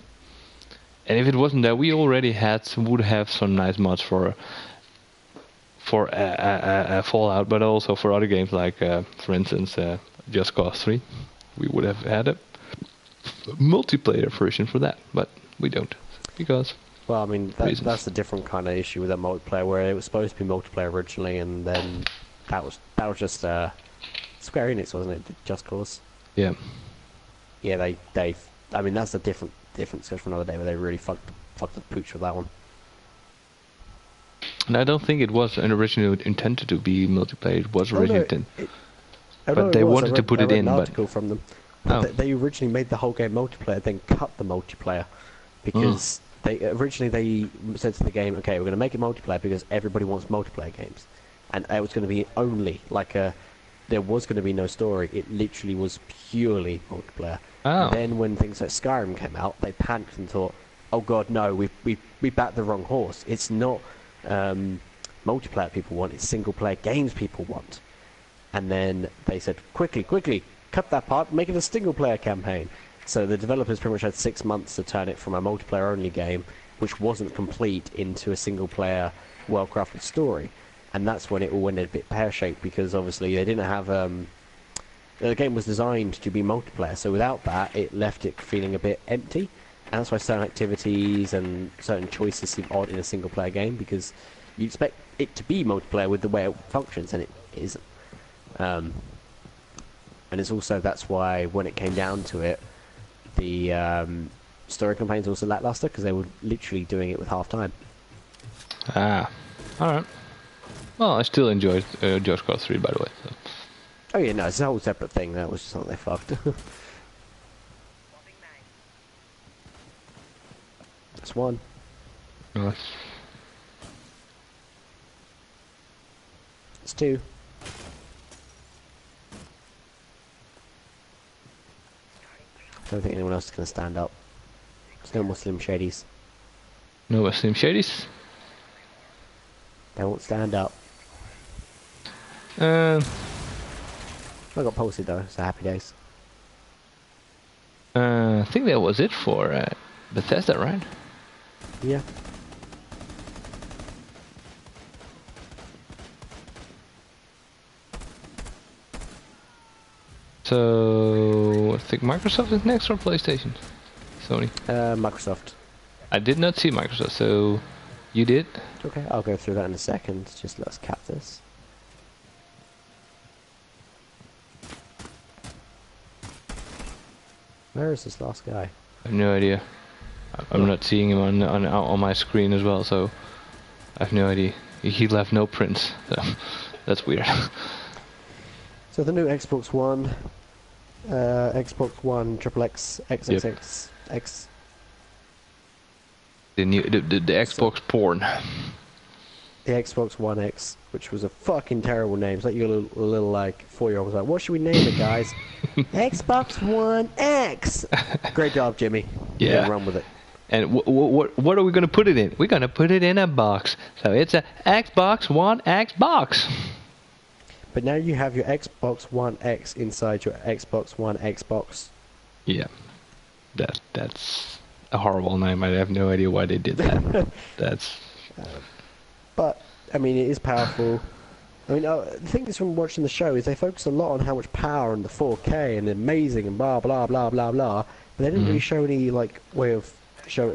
And if it wasn't there, we already would have some nice mods for Fallout, but also for other games like, for instance, Just Cause 3. We would have had a multiplayer version for that, but we don't because. Well, I mean that's a different kind of issue with that multiplayer, where it was supposed to be multiplayer originally, and then that was just Square Enix, wasn't it? Just Cause. Yeah. Yeah, they. I mean that's a different discussion for another day, where they really fucked the pooch with that one. And I don't think it was originally intended to be multiplayer. It was originally intended. But they wanted to put it in. I read an article from them. They originally made the whole game multiplayer, then cut the multiplayer because they said to the game, okay, we're going to make it multiplayer because everybody wants multiplayer games, and it was going to be only like there was going to be no story. It literally was purely multiplayer. Then when things like Skyrim came out, they panicked and thought, oh god, no, we backed the wrong horse. It's not multiplayer people want, it's single player games people want. And then they said, quickly, cut that part, make it a single player campaign. So the developers pretty much had 6 months to turn it from a multiplayer only game, which wasn't complete, into a single player, well crafted story. And that's when it all went a bit pear-shaped, because obviously they didn't have the game was designed to be multiplayer, so without that it left it feeling a bit empty. And that's why certain activities and certain choices seem odd in a single player game, because you expect it to be multiplayer with the way it functions, and it isn't. And it's also, that's why when it came down to it, the story campaigns also lackluster, because they were literally doing it with half time. Alright. Well, I still enjoyed Just Cause 3, by the way. So. Oh yeah, no, it's a whole separate thing. That was just something they fucked. That's one. Nice. It's two. I don't think anyone else is going to stand up. There's no more Slim Shadys. No more Slim Shadys? They won't stand up. I got posted though, so happy days. I think that was it for Bethesda, right? Yeah. So I think Microsoft is next, or PlayStation? Sony? Microsoft. I did not see Microsoft, so you did? Okay, I'll go through that in a second. Just let's cap this. Where is this last guy? I have no idea. I'm not seeing him on my screen as well, so I have no idea. He left no prints, so that's weird. So the new Xbox One, Xbox One XXX, XXX, X. The Xbox porn. The Xbox One X, which was a fucking terrible name. It's like your little like 4-year-old was like, what should we name it, guys? Xbox One X. Great job, Jimmy. Yeah. Run with it. And what are we going to put it in? We're going to put it in a box. So it's a Xbox One X box. But now you have your Xbox One X inside your Xbox One Xbox. Yeah. That's a horrible name. I have no idea why they did that. That's... But, I mean, it is powerful. I mean, the thing is from watching the show is they focus a lot on how much power and the 4K and amazing and blah, blah, blah, blah, blah. But they didn't really show any, like, way of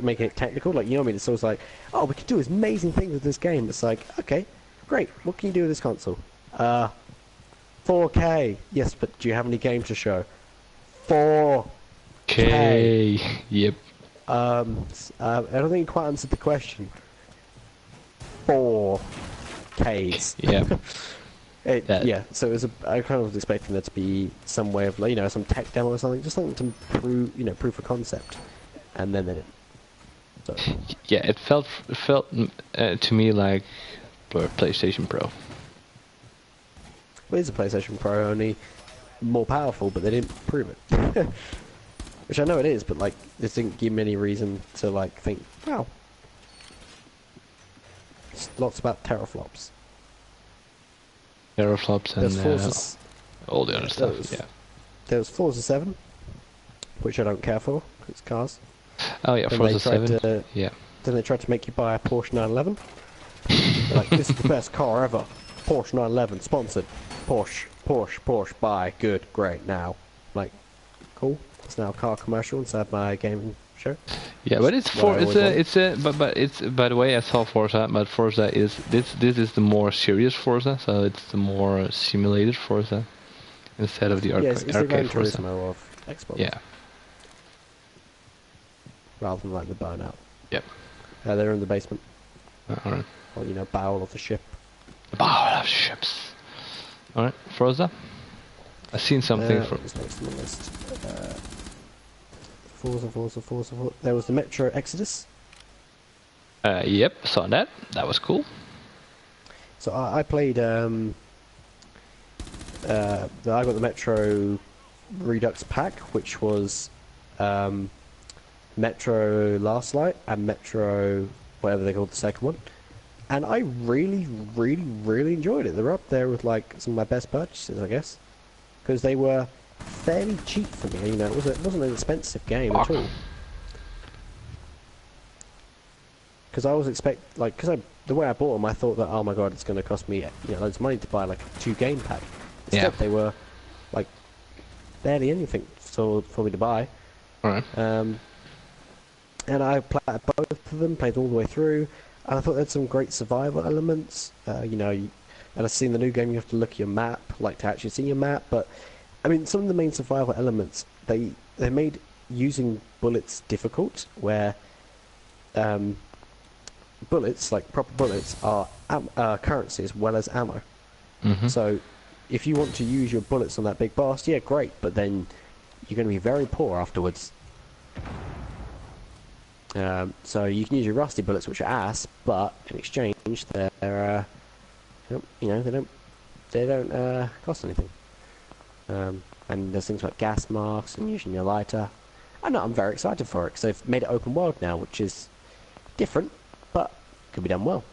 making it technical. Like, you know what I mean? It's always like, oh, we can do amazing things with this game. It's like, okay, great. What can you do with this console? 4K. Yes, but do you have any games to show? 4K. Yep. I don't think you quite answered the question. 4 Ks. Yeah. Yeah, so it was I kind of was expecting there to be some way of, like, some tech demo or something, just something to prove, proof of concept, and then they didn't. So. Yeah, it felt to me like PlayStation Pro. Well, it's a PlayStation Pro, only more powerful, but they didn't prove it. Which I know it is, but like, this didn't give me any reason to like think, wow. It's lots about teraflops. Teraflops and all the other stuff. Yeah. There was Forza 7, which I don't care for. It's cars. Oh yeah, Forza 7. Yeah. Then they tried to make you buy a Porsche 911. Like, this is the best car ever. Porsche 911, sponsored. Porsche, buy. Good, great, now. Like, cool. It's now a car commercial inside my gaming show. Yeah, but it's by the way, I saw Forza, but Forza is this is the more serious Forza, so it's the more simulated Forza instead of the it's the Gran Forza. Turismo of Xbox. Yeah. Rather than like the Burnout. Yep. They're in the basement. Alright. Or, bowel of the ship. The bowel of ships. Alright, Forza. I've seen something from... What's next on the list? Forza. There was the Metro Exodus. Yep, saw that. That was cool. So I played... I got the Metro Redux pack, which was... Metro Last Light and Metro whatever they called the second one, and I really enjoyed it. They're up there with like some of my best purchases, I guess, because they were fairly cheap for me. It wasn't an expensive game at all. Because I was the way I bought them, I thought that, oh my god, it's going to cost me loads of money to buy like a 2-game pack. Instead, they were like barely anything for me to buy. Alright. And I played both of them, played all the way through, and I thought they had some great survival elements. And I've seen the new game, you have to look at your map, like to actually see your map, but I mean, some of the main survival elements, they made using bullets difficult, where bullets, like proper bullets, are currency as well as ammo. Mm-hmm. So if you want to use your bullets on that big boss, yeah, great, but then you're going to be very poor afterwards. So you can use your rusty bullets, which are ass, but in exchange, they're they don't cost anything. And there's things like gas masks and using your lighter. I know, I'm very excited for it because they've made it open world now, which is different, but could be done well.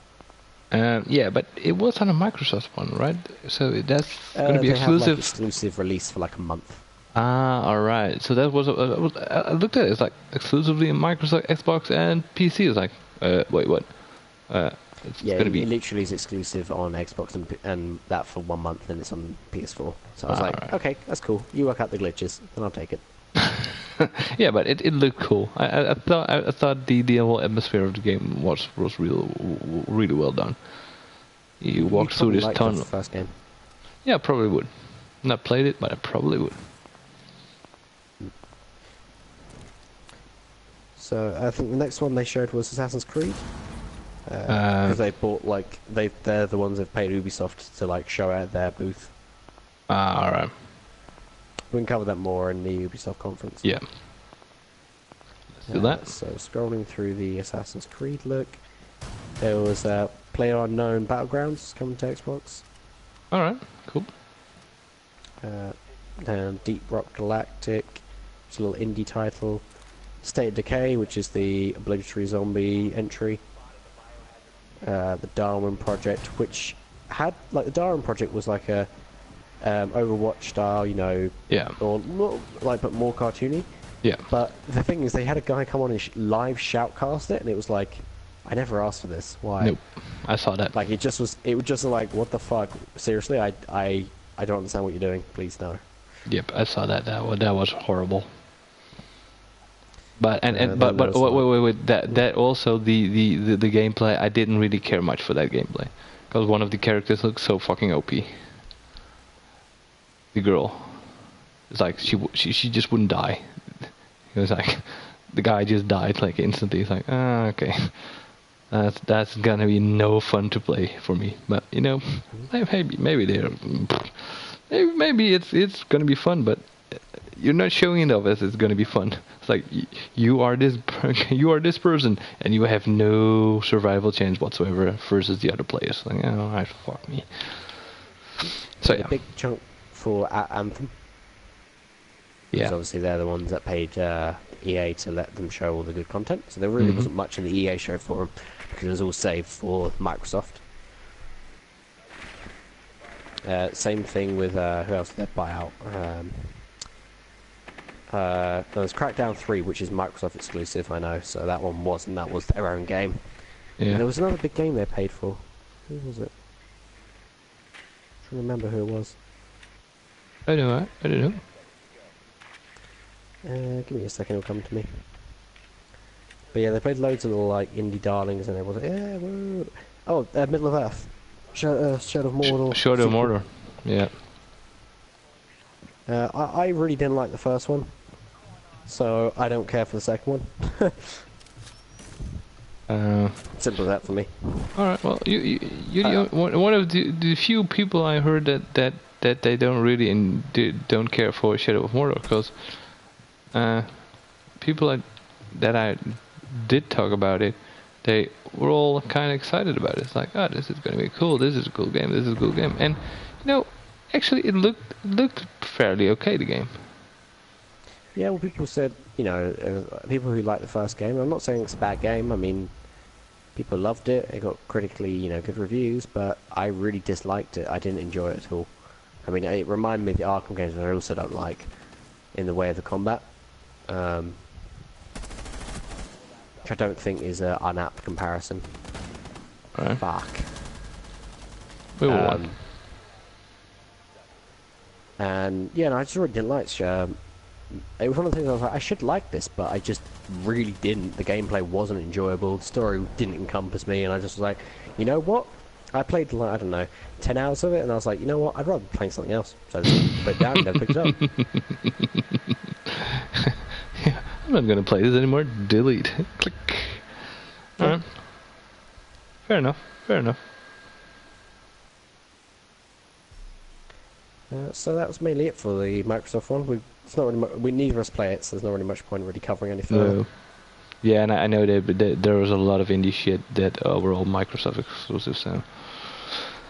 Yeah, but it was on a Microsoft one, right? So that's going to be exclusive. Have, like, exclusive release for like a month. Ah, alright. So that was... I looked at it. It's like exclusively in Microsoft, Xbox, and PC. It's like, wait, what? It's yeah, gonna be... it literally is exclusive on Xbox and that for 1 month, then it's on PS4. So I was like, okay, that's cool. You work out the glitches, then I'll take it. Yeah, but it looked cool. I thought the whole atmosphere of the game was really well done. You walk through this tunnel. The first game. Yeah, I probably would. Not played it, but I probably would. So I think the next one they showed was Assassin's Creed. Because they bought they're the ones they've paid Ubisoft to like show out their booth. Alright. We can cover that more in the Ubisoft conference. Yeah. Let's do that. So scrolling through the Assassin's Creed look, there was PlayerUnknown Battlegrounds coming to Xbox. Alright, cool. Then Deep Rock Galactic, it's a little indie title. State of Decay, which is the obligatory zombie entry. The Darwin Project, which had the Darwin Project was like a Overwatch style, yeah, or but more cartoony. Yeah. But the thing is, they had a guy come on and live shoutcast it, and it was like, I never asked for this. Why? Nope. I saw that. Like it was just like, what the fuck? Seriously, I don't understand what you're doing. Please no. Yep, I saw that. That was horrible. But wait. That also the gameplay. I didn't really care much for that gameplay because one of the characters looks so fucking OP. The girl, it's like she just wouldn't die. It was like, the guy just died like instantly. It's like, ah, okay. That's gonna be no fun to play for me. But you know, maybe they're maybe it's gonna be fun, but you're not showing it off as it's gonna be fun. It's like you are this you are this person, and you have no survival chance whatsoever versus the other players. Like, oh, right, fuck me. So yeah, a big chunk for Anthem. Because obviously they're the ones that paid EA to let them show all the good content. So there really wasn't much in the EA show for them, because it was all saved for Microsoft. Same thing with who else did they buy out? There was Crackdown 3, which is Microsoft exclusive, I know. So that one wasn't. That was their own game. yeah. And there was another big game they paid for. Who was it? I'm trying to remember who it was. I don't know. Give me a second, it'll come to me. But yeah, they played loads of little like indie darlings, and it was woo. Oh, Middle of Earth, Shadow of Mordor. Shadow of Mordor, yeah. I really didn't like the first one, so I don't care for the second one. Simple as that for me. All right. Well, you're one of the few people I heard that they don't really don't care for Shadow of Mordor, because people that I did talk about it, they were all kind of excited about it. It's like, oh, this is going to be cool. This is a cool game. This is a cool game. And you know, actually, it looked fairly okay. The game. Yeah, well, people said, you know, people who liked the first game. I'm not saying it's a bad game. I mean, people loved it. It got critically, you know, good reviews. But I really disliked it. I didn't enjoy it at all. I mean, it reminded me of the Arkham games, and I also don't like in the way of the combat. Which I don't think is an unapt comparison. Right. Fuck. We were one. And yeah, no, I just really didn't like it. It was one of the things I was like, I should like this, but I just really didn't. The gameplay wasn't enjoyable. The story didn't encompass me, and I just was like, you know what? I played like, I don't know, 10 hours of it, and I was like, you know what? I'd rather be playing something else. So I just put it down and never picked it up. Yeah, I'm not gonna play this anymore. Delete. Click. Alright. Fair enough. So that was mainly it for the Microsoft one. It's not really we neither of us play it, so there's not really much point really covering any further. No. Yeah, and I know that there was a lot of indie shit that were all Microsoft exclusive, so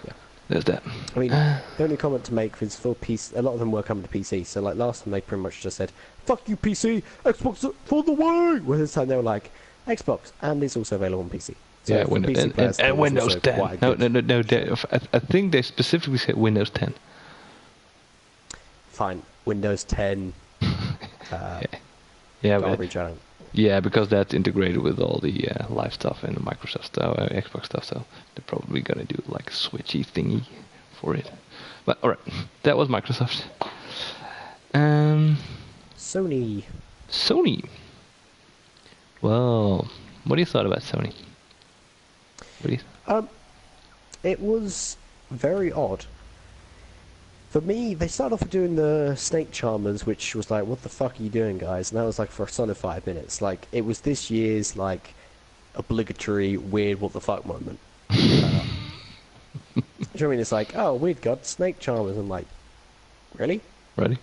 yeah, there's that. I mean, the only comment to make is for PC. A lot of them were coming to PC, so like last time they pretty much just said, "Fuck you, PC, Xbox for the way." Well, this time they were like, "Xbox, and it's also available on PC." So yeah, Windows and Windows 10. No. I think they specifically said Windows 10. Fine, Windows 10. Yeah, garbage. Yeah, because that's integrated with all the live stuff and the Microsoft stuff, Xbox stuff. So they're probably gonna do like a switchy thingy for it. But all right, that was Microsoft. Sony. Well, what do you thought about Sony? It was very odd. For me, they started off doing the Snake Charmers, which was like, what the fuck are you doing, guys? And that was like for a solid 5 minutes. Like, it was this year's, like, obligatory weird what the fuck moment. Do you know what I mean? It's like, oh, we've got Snake Charmers. I'm like, really? Ready?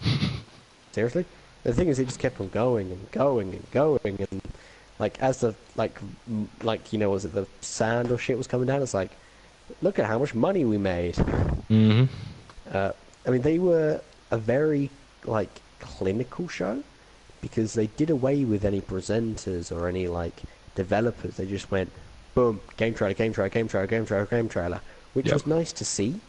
Seriously? The thing is, it just kept on going and going and going. And, like, as the, like, you know, was it the sand or shit was coming down? It's like, look at how much money we made. Mm-hmm. I mean, they were a very, like, clinical show, because they did away with any presenters or any, like, developers. They just went, boom, game trailer, which was nice to see,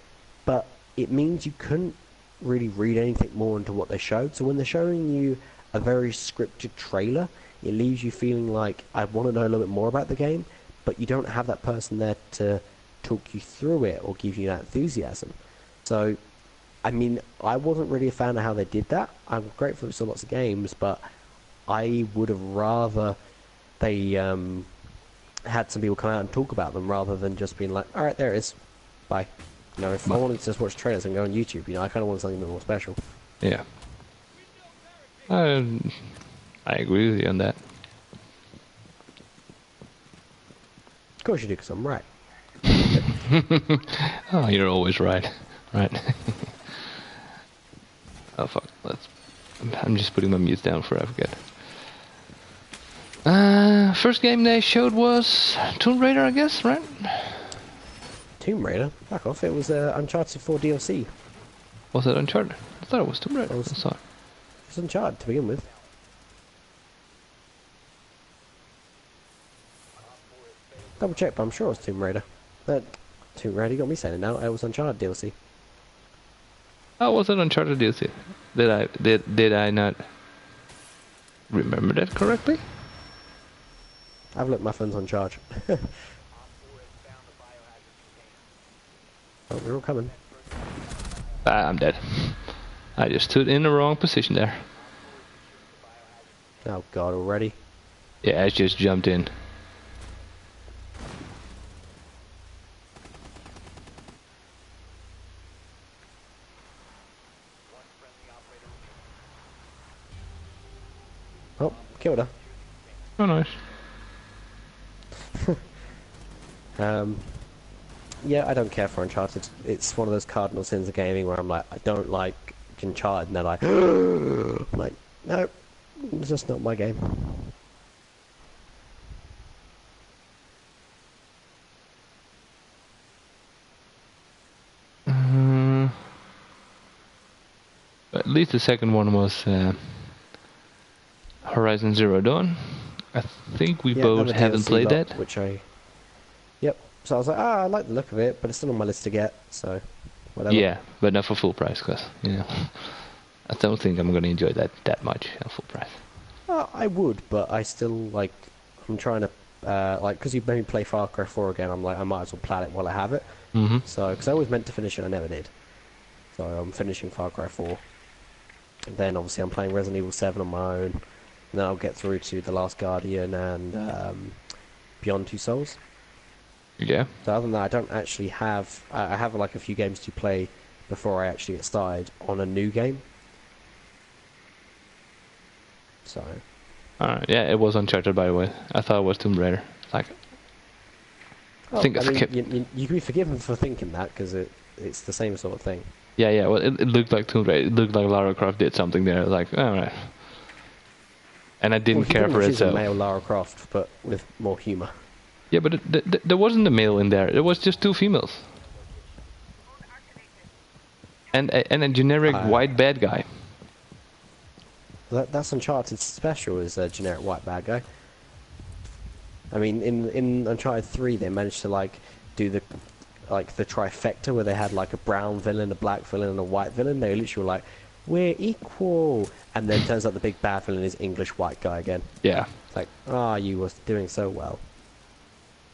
but it means you couldn't really read anything more into what they showed. So when they're showing you a very scripted trailer, it leaves you feeling like, I want to know a little bit more about the game, but you don't have that person there to talk you through it or give you that enthusiasm. So, I mean, I wasn't really a fan of how they did that. I'm grateful for lots of games, but I would have rather they had some people come out and talk about them rather than just being like, alright, there it is, bye. You know, if I wanted to just watch trailers and go on YouTube, you know, I kind of want something a bit more special. Yeah. I agree with you on that. course you do, because I'm right. Oh, you're always right. Right. Oh fuck. I'm just putting my mute down before I forget. First game they showed was Tomb Raider, I guess, right? Tomb Raider? Back off, it was Uncharted 4 DLC. Was it Uncharted? I thought it was Tomb Raider. It was Uncharted to begin with. Double check, but I'm sure it was Tomb Raider. Tomb Raider, you got me saying it now. It was Uncharted DLC. Oh, was it Uncharted DLC? Did I not remember that correctly? I've looked, my phone's on charge. Oh, they're all coming. I'm dead. I just stood in the wrong position there. Oh god, already? Yeah, I just jumped in. Oh, killed her. Oh, nice. Yeah, I don't care for Uncharted. It's one of those cardinal sins of gaming where I'm like, I don't like Uncharted, and they're like, I'm like, no, it's just not my game. At least the second one was Horizon Zero Dawn. I think we both haven't played that. Yep. So I was like, I like the look of it, but it's still on my list to get, so whatever. Yeah, but not for full price, because, I don't think I'm going to enjoy that much at full price. I would, but I still, I'm trying to, because you made me play Far Cry 4 again, I'm like, I might as well plan it while I have it. Mm-hmm. So, because I always meant to finish it, I never did. So I'm finishing Far Cry 4. And then obviously I'm playing Resident Evil 7 on my own. And then I'll get through to The Last Guardian and Beyond Two Souls. Yeah. So other than that, I don't actually have... I have a few games to play before I actually get started on a new game. So... Alright, yeah, it was Uncharted, by the way. I thought it was Tomb Raider. I think I skipped... You can be forgiven for thinking that, because it's the same sort of thing. Yeah, well, it looked like Tomb Raider. It looked like Lara Croft did something there. I was like, alright. And I didn't care for it, so... She's a male Lara Croft, but with more humour. Yeah, but there wasn't a male in there. There was just two females. And a generic white bad guy. That's Uncharted special, is a generic white bad guy. I mean, in Uncharted 3, they managed to do the trifecta where they had a brown villain, a black villain, and a white villain. They literally were like, we're equal, and then turns out the big bad villain is English white guy again. Yeah. It's like, you were doing so well.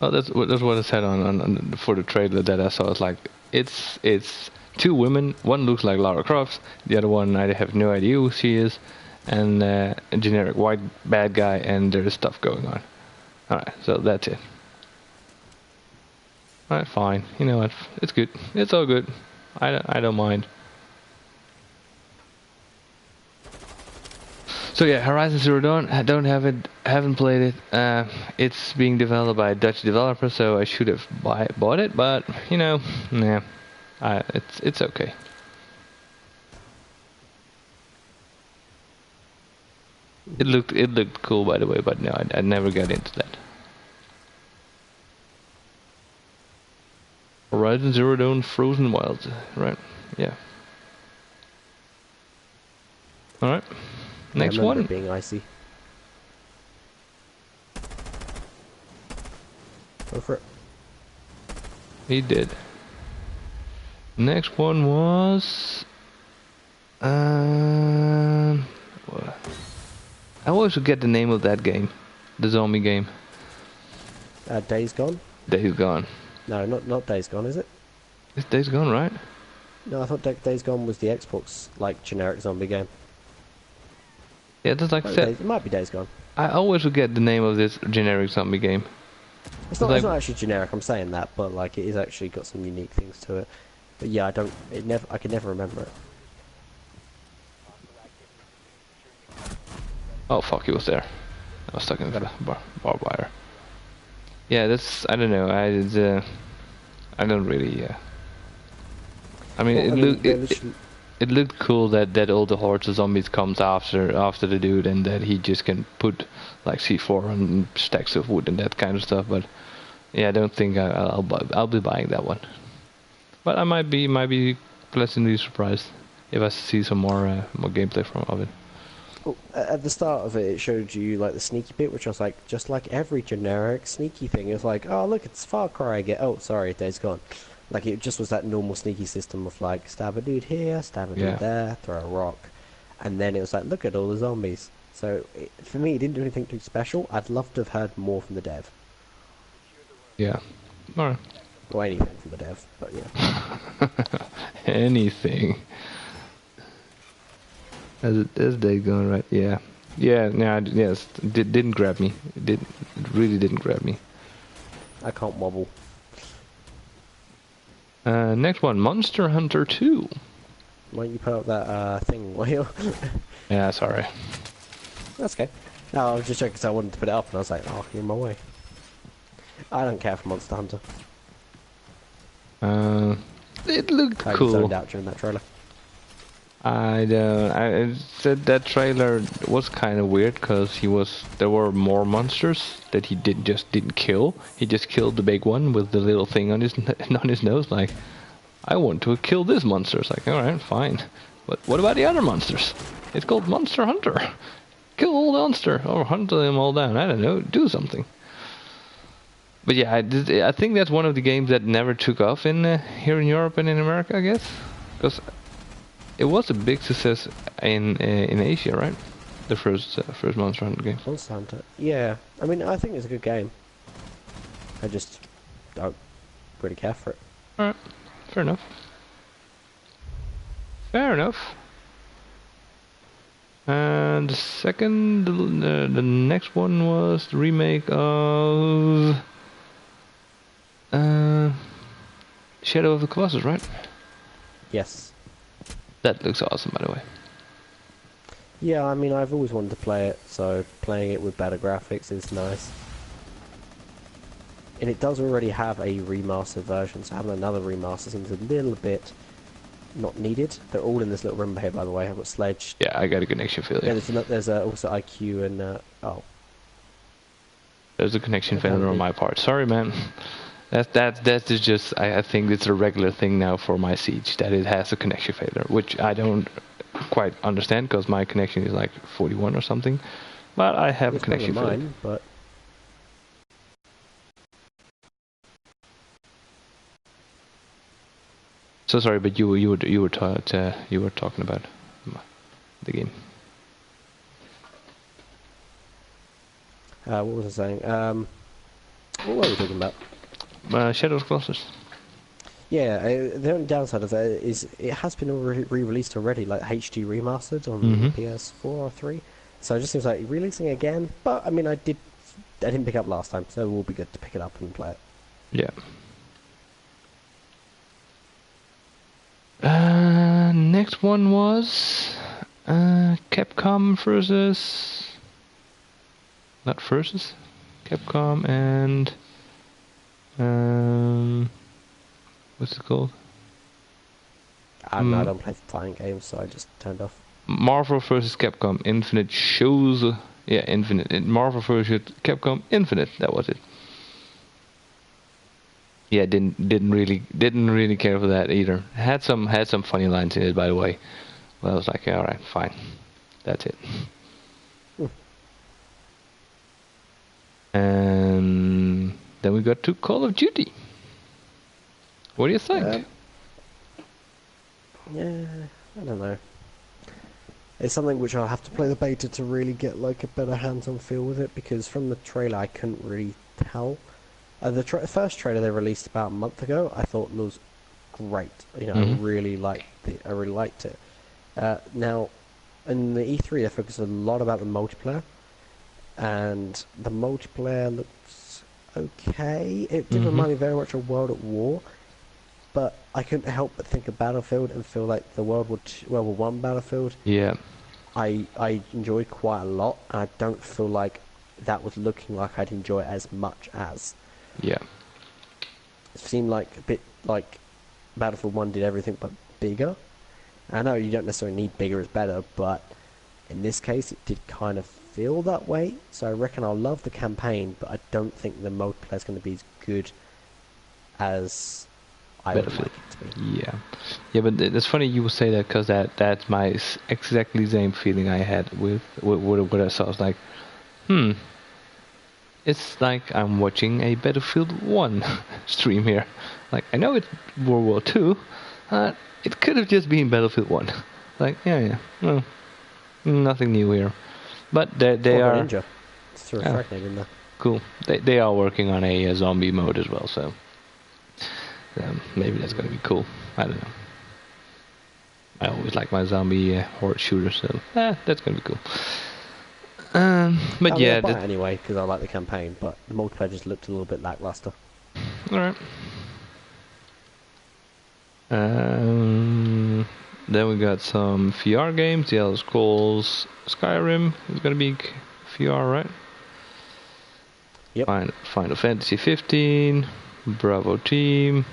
Oh, that's what I said on for the trailer that I saw. It's like it's two women. One looks like Lara Croft. The other one, I have no idea who she is. And a generic white bad guy, and there's stuff going on. Alright, so that's it. Alright, fine. You know what? It's good. It's all good. I don't mind. So yeah, Horizon Zero Dawn. I don't have it. Haven't played it. It's being developed by a Dutch developer, so I should have bought it. But nah. It's okay. It looked cool, by the way, but no, I never got into that. Horizon Zero Dawn Frozen Wilds, right? Yeah. All right. Next one. It being icy. Go for it. He did. Next one was. What? I always forget the name of that game, the zombie game. Days Gone? Days Gone. No, not Days Gone, is it? It's Days Gone, right? No, I thought Days Gone was the Xbox, generic zombie game. Yeah, that's it might be Days Gone. I always forget the name of this generic zombie game. It's not actually generic, I'm saying that, but it is actually got some unique things to it. But yeah, I could never remember it. Oh fuck, he was there. I was stuck in the barbed wire. Yeah, that's I don't know. I don't really. I mean, Well, I mean, they're literally. it looked cool that all the hordes of zombies comes after the dude, and that he just can put like C4 on stacks of wood and that kind of stuff. But yeah, I don't think I'll be buying that one. But I might be pleasantly surprised if I see some more gameplay from of it. Well, at the start of it, it showed you like the sneaky bit, which I was like, just like every generic sneaky thing. It was like, oh look, it's Far Cry again. Oh, sorry, Days Gone. Like it just was that normal sneaky system of like stab a dude here, stab a dude Yeah. there, throw a rock, and then it was like, look at all the zombies. So for me, it didn't do anything too special. I'd love to have heard more from the dev, Yeah. All right. or anything from the dev. But yeah, Anything. As they going right? Yeah. Yeah. No. Yes. Didn't grab me. It really didn't grab me. I can't wobble. Next one, Monster Hunter 2. Why don't you put up that thing while you're... Yeah, sorry. That's okay. No, I was just checking because I wanted to put it up, and I was like, oh, you're in my way. I don't care for Monster Hunter. It looked I cool. zoned out during that trailer. I said that trailer was kind of weird because there were more monsters that he didn't kill. He just killed the big one with the little thing on his on his nose. Like, I want to kill this monster. It's like, all right, fine, but what about the other monsters? It's called Monster Hunter. Kill all the monster or hunt them all down. I don't know, do something. But yeah, I think that's one of the games that never took off in here in Europe and in America, I guess, because it was a big success in Asia, right? The first Monster Hunter game. Monster Hunter. Yeah. I mean, I think it's a good game. I just don't really care for it. Alright, fair enough. Fair enough. And the next one was the remake of Shadow of the Colossus, right? Yes. That looks awesome, by the way. Yeah, I mean, I've always wanted to play it, so playing it with better graphics is nice. And it does already have a remastered version, so having another remaster seems a little bit not needed. They're all in this little room here, by the way. I've got Sledge. Yeah, I got a connection failure. Yeah, there's also IQ and, oh. There's a connection failure on my part. Sorry, man. That is just, I think it's a regular thing now for my Siege, that it has a connection failure, which I don't quite understand because my connection is like 41 or something, but I have a connection failure. Mine, but so sorry, but you were talking about the game. what was I saying? What were we talking about? Shadow of the Colossus. Yeah, the only downside of that is it has been re-released already, like HD remastered on PS4 or 3. So it just seems like releasing it again. But I mean, I didn't pick it up last time, so it will be good to pick it up and play it. Yeah. Next one was Capcom versus... Not versus. Capcom and... what's it called? I don't play fighting games, so I just turned off. Marvel vs. Capcom Infinite shows... yeah, Infinite. Marvel vs. Capcom Infinite, that was it. Yeah, didn't really care for that either. Had some funny lines in it, by the way. Well, I was like, yeah, all right, fine, that's it. And then we got to Call of Duty. What do you think? Yeah, I don't know. It's something which I'll have to play the beta to really get like a better hands-on feel with it, because from the trailer I couldn't really tell. The first trailer they released about a month ago, I thought was great. You know, I really liked it. Now, in the E3, they focused a lot about the multiplayer, and the multiplayer looks okay. It did remind me very much of World at War, but I couldn't help but think of Battlefield and feel like the World War One Battlefield. Yeah, I enjoyed quite a lot, and I don't feel like that was looking like I'd enjoy it as much as Yeah. It seemed like a bit like Battlefield 1 did everything but bigger. I know you don't necessarily need bigger is better, but in this case it did kind of feel that way. So I reckon I'll love the campaign, but I don't think the multiplayer is going to be as good as I would like it to be. Yeah. Yeah, but it's funny you would say that, because that's my exactly same feeling I had with what I saw. I was like, it's like I'm watching a Battlefield 1 stream here. Like, I know it's World War 2, it could have just been Battlefield 1. Like, yeah, no, nothing new here. But they are... Ninja. It's a frag name in there. Cool. They are working on a zombie mode as well, so maybe that's going to be cool. I don't know. I always like my zombie horde shooter, so that's going to be cool. But yeah, I'll buy it anyway because I like the campaign, but the multiplayer just looked a little bit lackluster. All right. Then we got some VR games. The Elder Scrolls Skyrim is going to be VR, right? Yep. Final Fantasy 15, Bravo Team.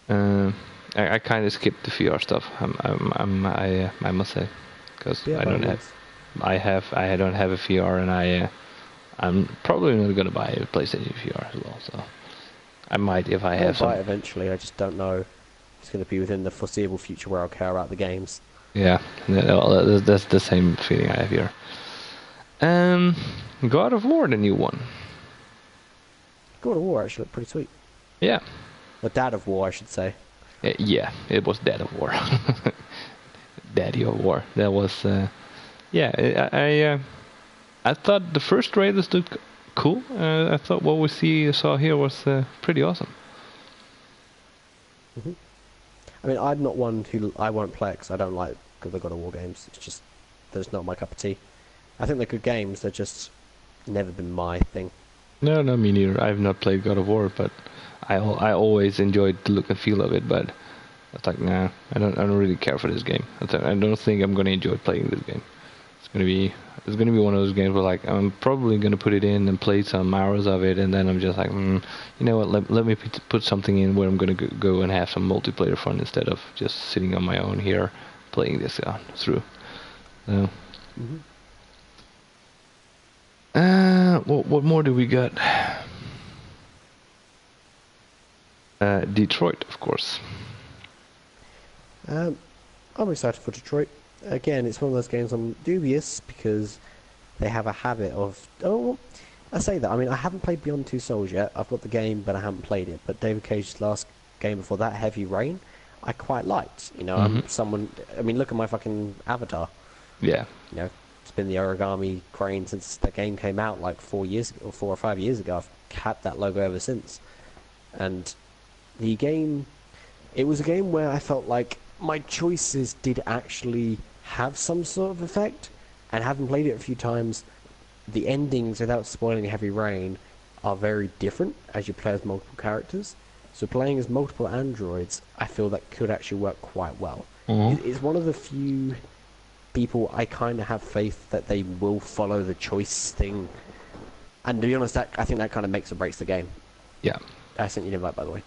I kind of skipped the VR stuff. I must say, because I don't have a VR, and I'm probably not gonna buy a PlayStation VR as well. So I might if I have some. I'll buy it eventually. I just don't know if it's going to be within the foreseeable future where I'll care about the games. Yeah, that's the same feeling I have here. God of War, the new one. God of War actually looked pretty sweet. Yeah. The Dad of War, I should say. Yeah, it was Dad of War. Daddy of War. That was, yeah. I thought the first trailers looked cool. I thought what we saw here was pretty awesome. Mm-hmm. I mean, I'm not one who I won't play because I don't like the God of War games. It's just that's not my cup of tea. I think they're good games. They're just never been my thing. No, me neither. I've not played God of War, but I always enjoyed the look and feel of it. But I was like, nah, I don't really care for this game. I don't think I'm gonna enjoy playing this game. It's gonna be one of those games where, like, I'm probably gonna put it in and play some hours of it, and then I'm just like, you know what? Let me put something in where I'm gonna go and have some multiplayer fun instead of just sitting on my own here playing this through. So. Mm-hmm. What more do we got? Detroit, of course. I'm excited for Detroit. Again, it's one of those games I'm dubious because they have a habit of... Oh, I say that. I mean, I haven't played Beyond Two Souls yet. I've got the game, but I haven't played it. But David Cage's last game before that, Heavy Rain, I quite liked. You know, I'm someone... I mean, look at my fucking avatar. Yeah. You know, it's been the origami crane since the game came out like 4 or 5 years ago. I've had that logo ever since. And the game... It was a game where I felt like my choices did actually have some sort of effect, and having played it a few times, the endings, without spoiling Heavy Rain, are very different as you play as multiple characters. So playing as multiple androids, I feel that could actually work quite well. It's one of the few people I kind of have faith that they will follow the choice thing. And to be honest, I think that kind of makes or breaks the game. Yeah. I sent you an invite, by the way.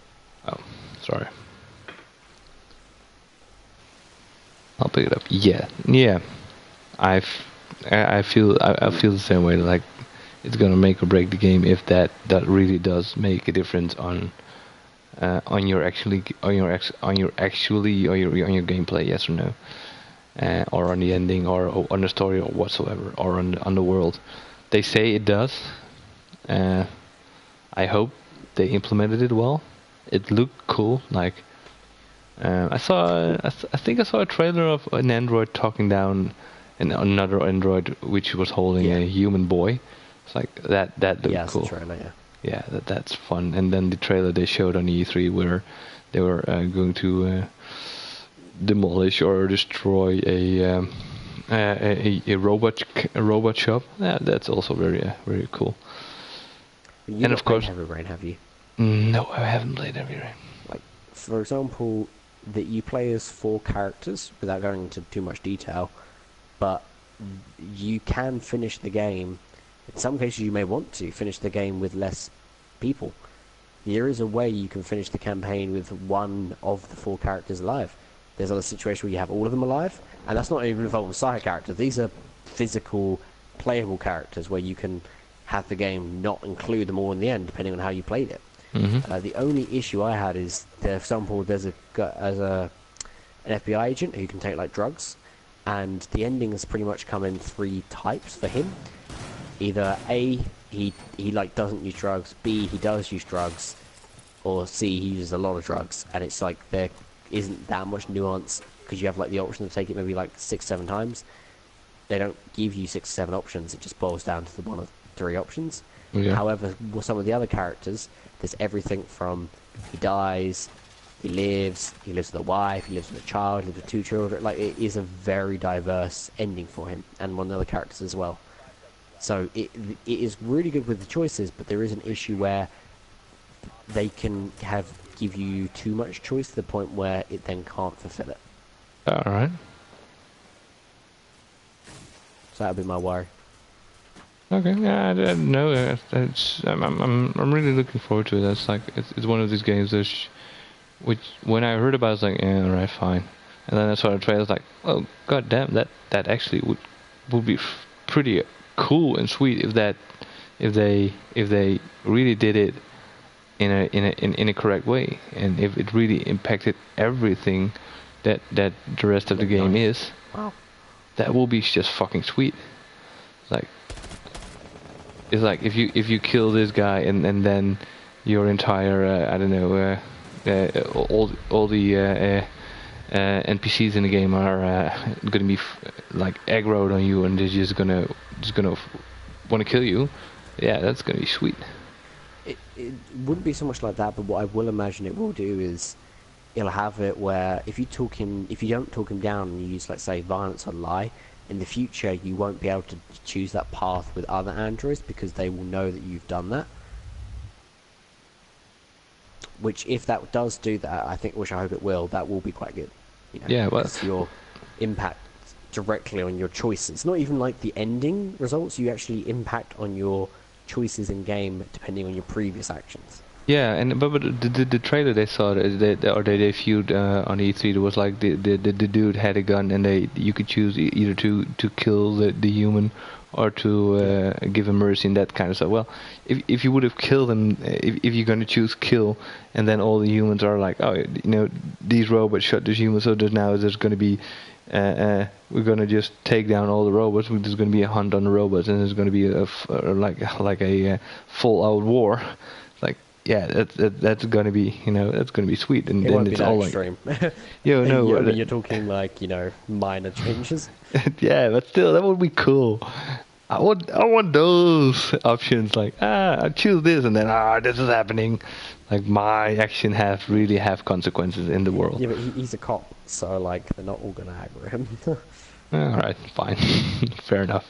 Oh, sorry. I'll pick it up. Yeah. I feel the same way. Like, it's gonna make or break the game if that really does make a difference on your gameplay. Yes or no, or on the ending, or on the story, or whatsoever, or on the world. They say it does. I hope they implemented it well. It looked cool. Like. I think I saw a trailer of an android talking down another android which was holding a human boy. It's like that looked cool. Yeah, trailer, yeah, that's fun. And then the trailer they showed on E3 where they were going to demolish or destroy a robot shop. Yeah, that's also very cool. And of course, Heavy Rain, have you? No, I haven't played Heavy Rain. Like, for example, that you play as 4 characters without going into too much detail, but you can finish the game In some cases, you may want to finish the game with less people. There is a way you can finish the campaign with one of the 4 characters alive. There's other situations where you have all of them alive, and that's not even involving side characters. These are physical, playable characters where you can have the game not include them all in the end, depending on how you played it. The only issue I had is, for example, there's an FBI agent who can take like drugs, and the endings pretty much come in 3 types for him. Either A, he like doesn't use drugs, B, he does use drugs, or C, he uses a lot of drugs, and it's like there isn't that much nuance because you have like the option to take it maybe like 6-7 times. They don't give you 6-7 options, it just boils down to the 1 of 3 options. Yeah. However, with some of the other characters, there's everything from he dies, he lives with a wife, he lives with a child, he lives with 2 children. Like, it is a very diverse ending for him, and one of the other characters as well. So it is really good with the choices, but there is an issue where they can give you too much choice to the point where it then can't fulfill it. Alright. So that would be my worry. Okay, yeah, I don't know. I'm really looking forward to it. That's like it's one of these games which when I heard about it, I was like, yeah, alright, fine. And then I saw the trailer, I was like, oh god damn, that actually would be pretty cool and sweet if they really did it in a correct way, and if it really impacted everything that the rest of the game is. Wow. That will be just fucking sweet. It's like if you kill this guy and then your entire I don't know all the NPCs in the game are gonna be like aggroed on you, and they're just gonna want to kill you. Yeah, that's gonna be sweet. It wouldn't be so much like that, but what I will imagine it will do is it'll have it where if you don't talk him down and you use, like, say, violence or lie, in the future you won't be able to choose that path with other androids because they will know that you've done that. Which, if that does do that, which I hope it will, that will be quite good. You know, yeah, well, it's your impact directly on your choices. Not even like the ending results, you actually impact on your choices in game depending on your previous actions. Yeah, but the trailer they saw, they viewed on E3, there was like the dude had a gun, and you could choose either to kill the human or to give him mercy and that kind of stuff. Well, if you would have killed him, if you're gonna choose kill, and then all the humans are like, oh, these robots shot this human, so there's gonna be we're gonna just take down all the robots. There's gonna be a hunt on the robots, and there's gonna be a full out war. Like, yeah, that's gonna be that's gonna be sweet, and it then won't it's be that all extreme. like, you're talking like minor changes. yeah, but still, that would be cool. I want those options. Like, I choose this, and then this is happening. Like, my action really have consequences in the world. Yeah, but he's a cop, so like they're not all gonna aggro him. All right, fine, fair enough.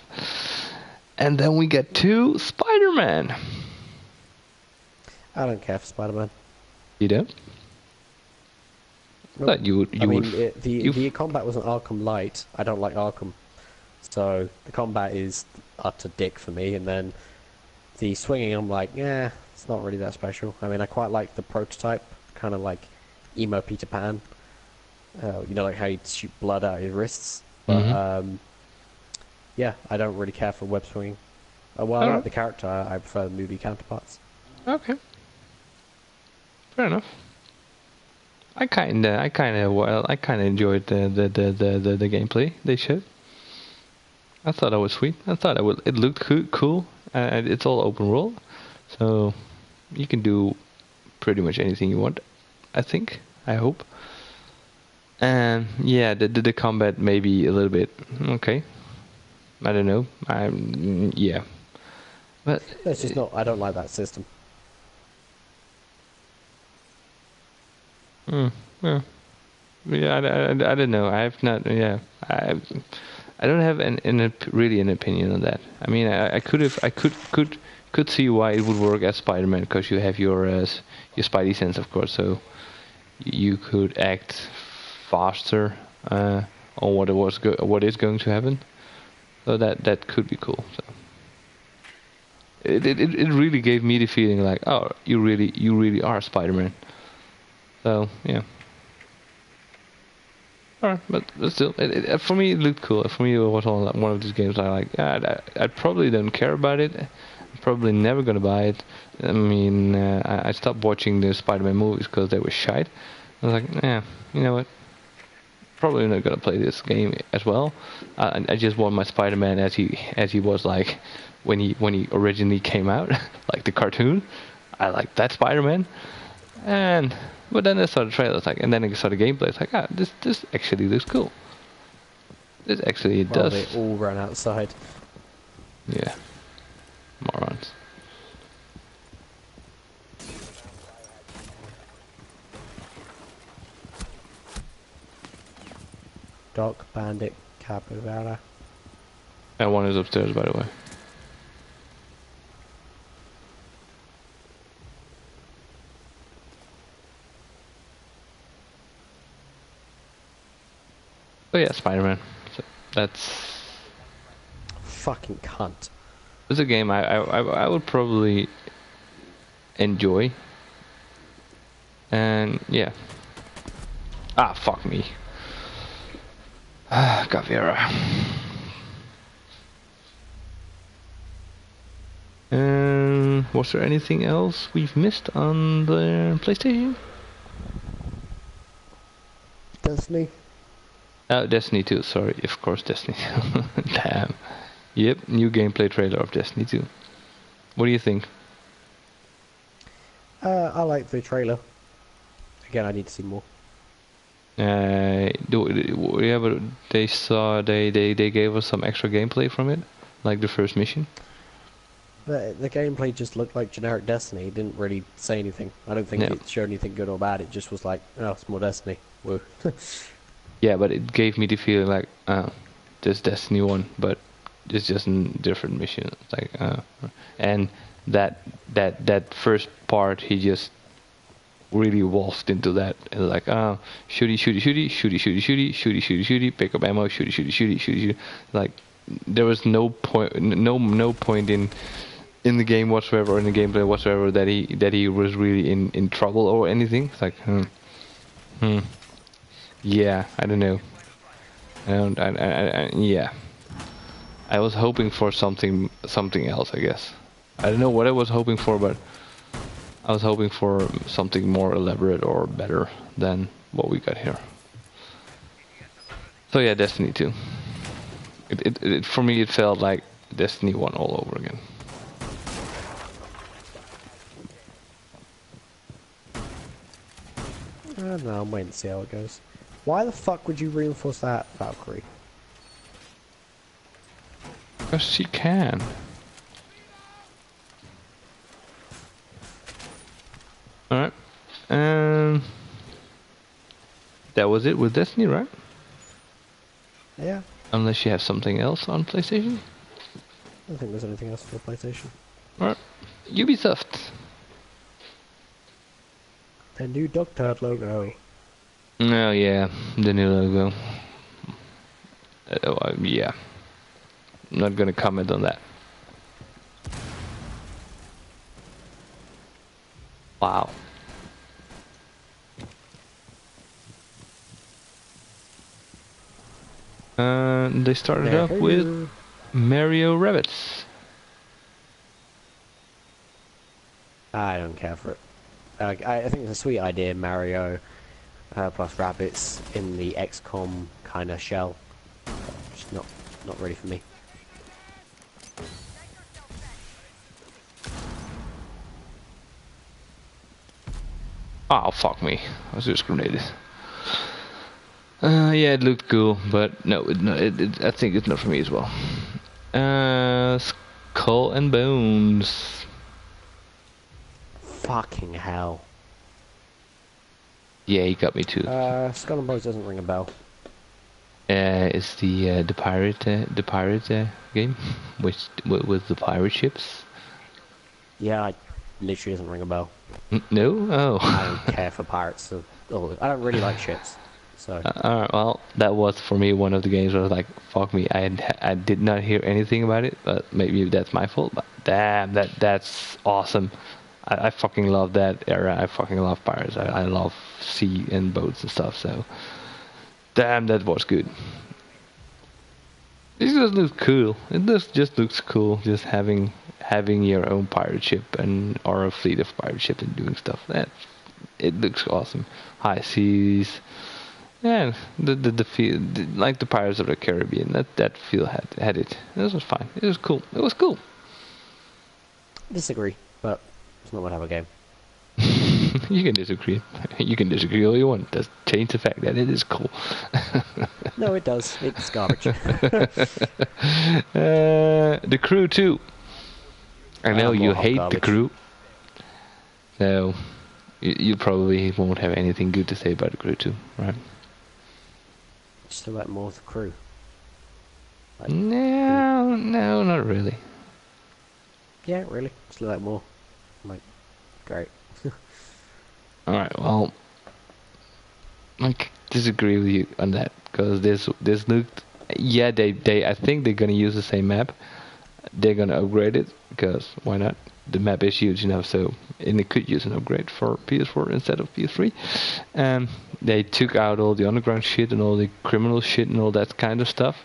And then we get to Spider-Man. I don't care for Spider-Man. You don't? Nope. Thought you would. The combat wasn't Arkham Light. I don't like Arkham, so the combat is utter dick for me. And then the swinging, I'm like, yeah, it's not really that special. I mean, I quite like the prototype, kind of like emo Peter Pan. Like how he'd shoot blood out of his wrists. But yeah, I don't really care for web swinging. Well, I like the character. I prefer the movie counterparts. Okay. Fair enough. I kind of enjoyed the gameplay they showed. I thought it was sweet. It looked cool. It's all open world, so you can do pretty much anything you want. I hope. And yeah, the combat may be a little bit okay. I don't know. Yeah, but it's just not. I don't like that system. Yeah. I don't know. I have not. Yeah, I don't have really an opinion on that. I mean, I could see why it would work as Spider-Man, because you have your Spidey sense, of course. So you could act faster on what is going to happen. So that could be cool. So. It really gave me the feeling like, oh, you really are Spider-Man. So yeah. Alright, but still, for me it looked cool. For me, it was one of these games I like. I probably don't care about it. I'm probably never gonna buy it. I mean, I stopped watching the Spider-Man movies because they were shite. I was like, yeah, you know what? Probably not gonna play this game as well. I just want my Spider-Man as he was like when he originally came out, like the cartoon. I like that Spider-Man. But then I saw the trailers, and then I saw the gameplay. It's like, this actually looks cool. This actually Well, does. they all ran outside. Yeah, morons. Doc, Bandit, Capybara. That one is upstairs, by the way. Oh yeah, Spider-Man. So that's Fucking cunt. a game I would probably enjoy. And yeah. Ah, fuck me. Ah, Gavera. Was there anything else we've missed on the PlayStation? Destiny. Oh, Destiny 2, sorry. Of course, Destiny 2. Damn. Yep, new gameplay trailer of Destiny 2. What do you think? I like the trailer. Again, I need to see more. Yeah, but they gave us some extra gameplay from it, like the first mission. The gameplay just looked like generic Destiny. It didn't really say anything. I don't think Yeah. it showed anything good or bad. It just was like, oh, it's more Destiny. Woo. Yeah, but it gave me the feeling like, this Destiny 1, but it's just a different mission. It's like, and that first part, he just really waltzed into that, and like, shooty, pick up ammo, shooty. Like, there was no point in the game whatsoever, or in the gameplay whatsoever, that he was really in trouble or anything. It's like, yeah, I don't know. Yeah. I was hoping for something else, I guess. I don't know what I was hoping for, but I was hoping for something more elaborate or better than what we got here. So yeah, Destiny 2. It for me, it felt like Destiny 1 all over again. I don't know, I'm waiting to see how it goes. Why the fuck would you reinforce that, Valkyrie? Because she can. Alright. That was it with Destiny, right? Yeah. Unless you have something else on PlayStation? I don't think there's anything else for PlayStation. Alright. Ubisoft. The new Dogturd logo. Oh yeah, the new logo. Yeah. I'm not gonna comment on that. Wow. They started up with Mario Rabbids. I don't care for it. I think it's a sweet idea, Mario plus rabbits in the XCOM kind of shell. Just not really for me. Oh, fuck me. I was just grenaded. Yeah, it looked cool, but no, I think it's not for me as well. Skull and Bones. Fucking hell. Yeah, he got me too. Skull and Bones doesn't ring a bell. It's the pirate game with the pirate ships. Yeah, it literally doesn't ring a bell. No? Oh. I don't care for pirates. I don't really like ships. So Well, that was for me one of the games where I was like, fuck me, I did not hear anything about it, but maybe that's my fault. But damn, that's awesome. I fucking love that era. I fucking love pirates. I love sea and boats and stuff. So damn, that was good. It just looks cool. It just looks cool. Just having your own pirate ship or a fleet of pirate ships and doing stuff. It looks awesome. High seas. Yeah, the feel like the Pirates of the Caribbean. That feel had it. This was fine. It was cool. It was cool. disagree, but it's not my type of game. You can disagree. You can disagree all you want. Just change the fact that it is cool. No, it does. It's garbage. The crew too. I know you hate garbage. the crew, so you probably won't have anything good to say about the crew too, right? Still like more of the crew. Like, No, not really. yeah, really. Still like more. I'm like, great. Alright, well, I disagree with you on that, because this looked, yeah, they I think they're gonna use the same map. They're gonna upgrade it, because why not? The map is huge enough, so, and it could use an upgrade for PS4 instead of PS3. They took out all the underground shit and all the criminal shit and all that kind of stuff,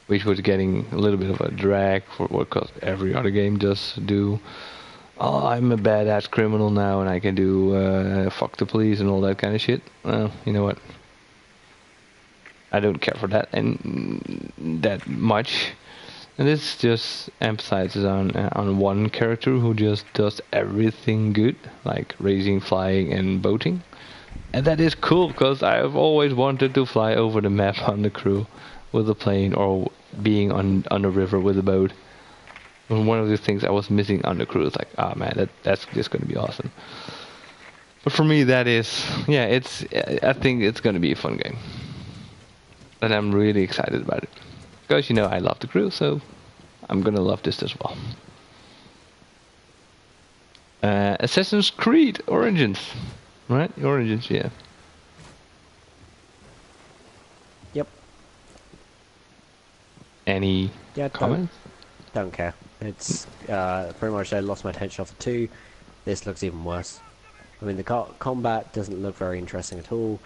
which was getting a little bit of a drag for what every other game does do. Oh, I'm a badass criminal now and I can do fuck the police and all that kind of shit. Well, you know what? I don't care for that and that much. And this just emphasizes on one character who just does everything good, like racing, flying, and boating. And that is cool, because I've always wanted to fly over the map on the crew with a plane, or being on a river with a boat. And one of the things I was missing on the crew is like, ah man, that's just going to be awesome. But for me, that is, yeah, I think it's going to be a fun game. And I'm really excited about it. Because, I love the crew, so I'm going to love this as well. Assassin's Creed Origins. Right? Origins, yeah. Yep. Any comments? Don't care. It's pretty much I lost my attention off the 2. This looks even worse. I mean, the combat doesn't look very interesting at all.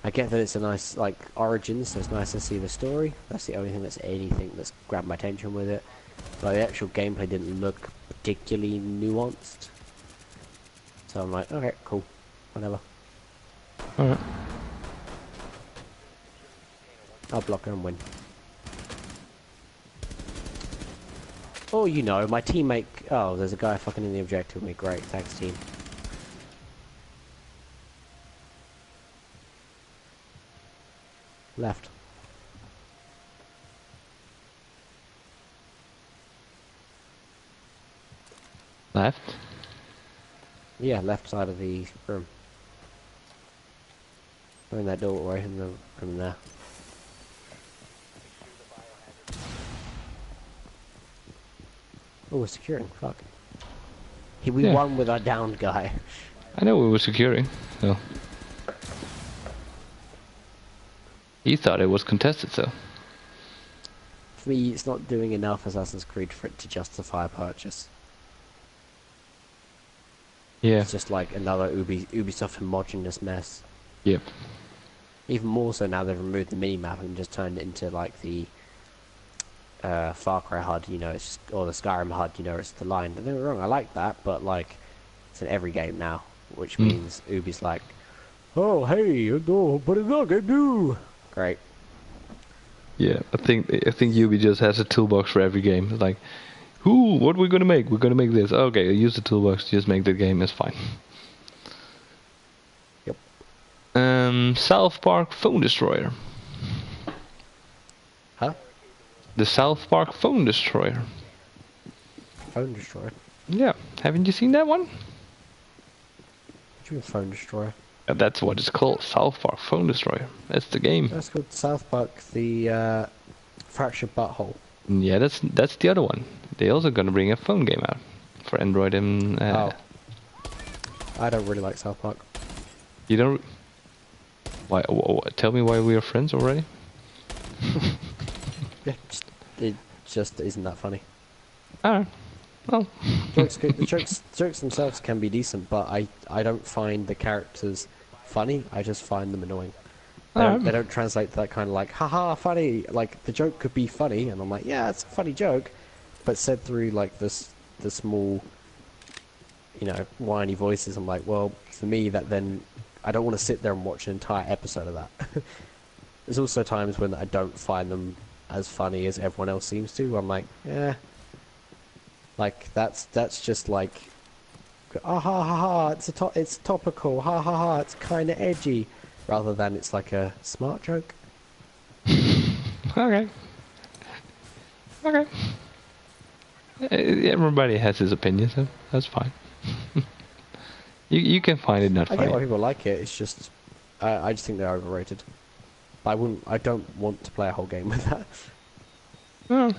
I get that it's a nice, like, Origins, so it's nice to see the story. That's the only thing that's grabbed my attention with it. But the actual gameplay didn't look particularly nuanced. So I'm like, okay, cool. Whatever. Alright. I'll block her and win. Oh, my teammate... Oh, there's a guy fucking in the objective with me. Great, thanks team. Left. Left? Yeah, left side of the room. Go in that doorway in the room there. Oh, we're securing. Fuck. We won with our downed guy. I know we were securing, so. He thought it was contested, so. For me, it's not doing enough Assassin's Creed for it to justify a purchase. Yeah. It's just like another Ubisoft homogenous mess. Yep. Even more so now they've removed the mini-map and just turned it into like the Far Cry HUD, it's just, or the Skyrim HUD, it's the line. Don't get me wrong, I like that, but like, it's in every game now, which means Ubi's like, oh hey, no, but it's not gonna do. Great. Yeah, I think Ubi just has a toolbox for every game. It's like, what are we gonna make? We're gonna make this. Okay, use the toolbox, just make the game, it's fine. Yep. South Park Phone Destroyer. Huh? The South Park Phone Destroyer. Phone Destroyer? Yeah, haven't you seen that one? What do you mean Phone Destroyer? That's what it's called, South Park Phone Destroyer. That's the game. That's called South Park, the Fractured Butthole. Yeah, that's the other one. They're also gonna bring a phone game out for Android and. Oh. I don't really like South Park. You don't. Why? Tell me why we are friends already. Yeah, it just isn't that funny. Alright. Well. The jokes themselves can be decent, but I don't find the characters funny. I just find them annoying. They don't translate to that kind of like, haha, funny. Like, the joke could be funny, and I'm like, yeah, it's a funny joke, but said through like the small, you know, whiny voices. I'm like, well, for me, that then I don't want to sit there and watch an entire episode of that. There's also times when I don't find them as funny as everyone else seems to. I'm like, yeah, like that's just like, ah ha ha ha, it's topical, ha ha ha, it's kind of edgy, rather than it's like a smart joke. Okay. Okay. Everybody has his opinion, so that's fine. You can find it not I funny. get why people like it. It's just I just think they're overrated. I don't want to play a whole game with that. Well,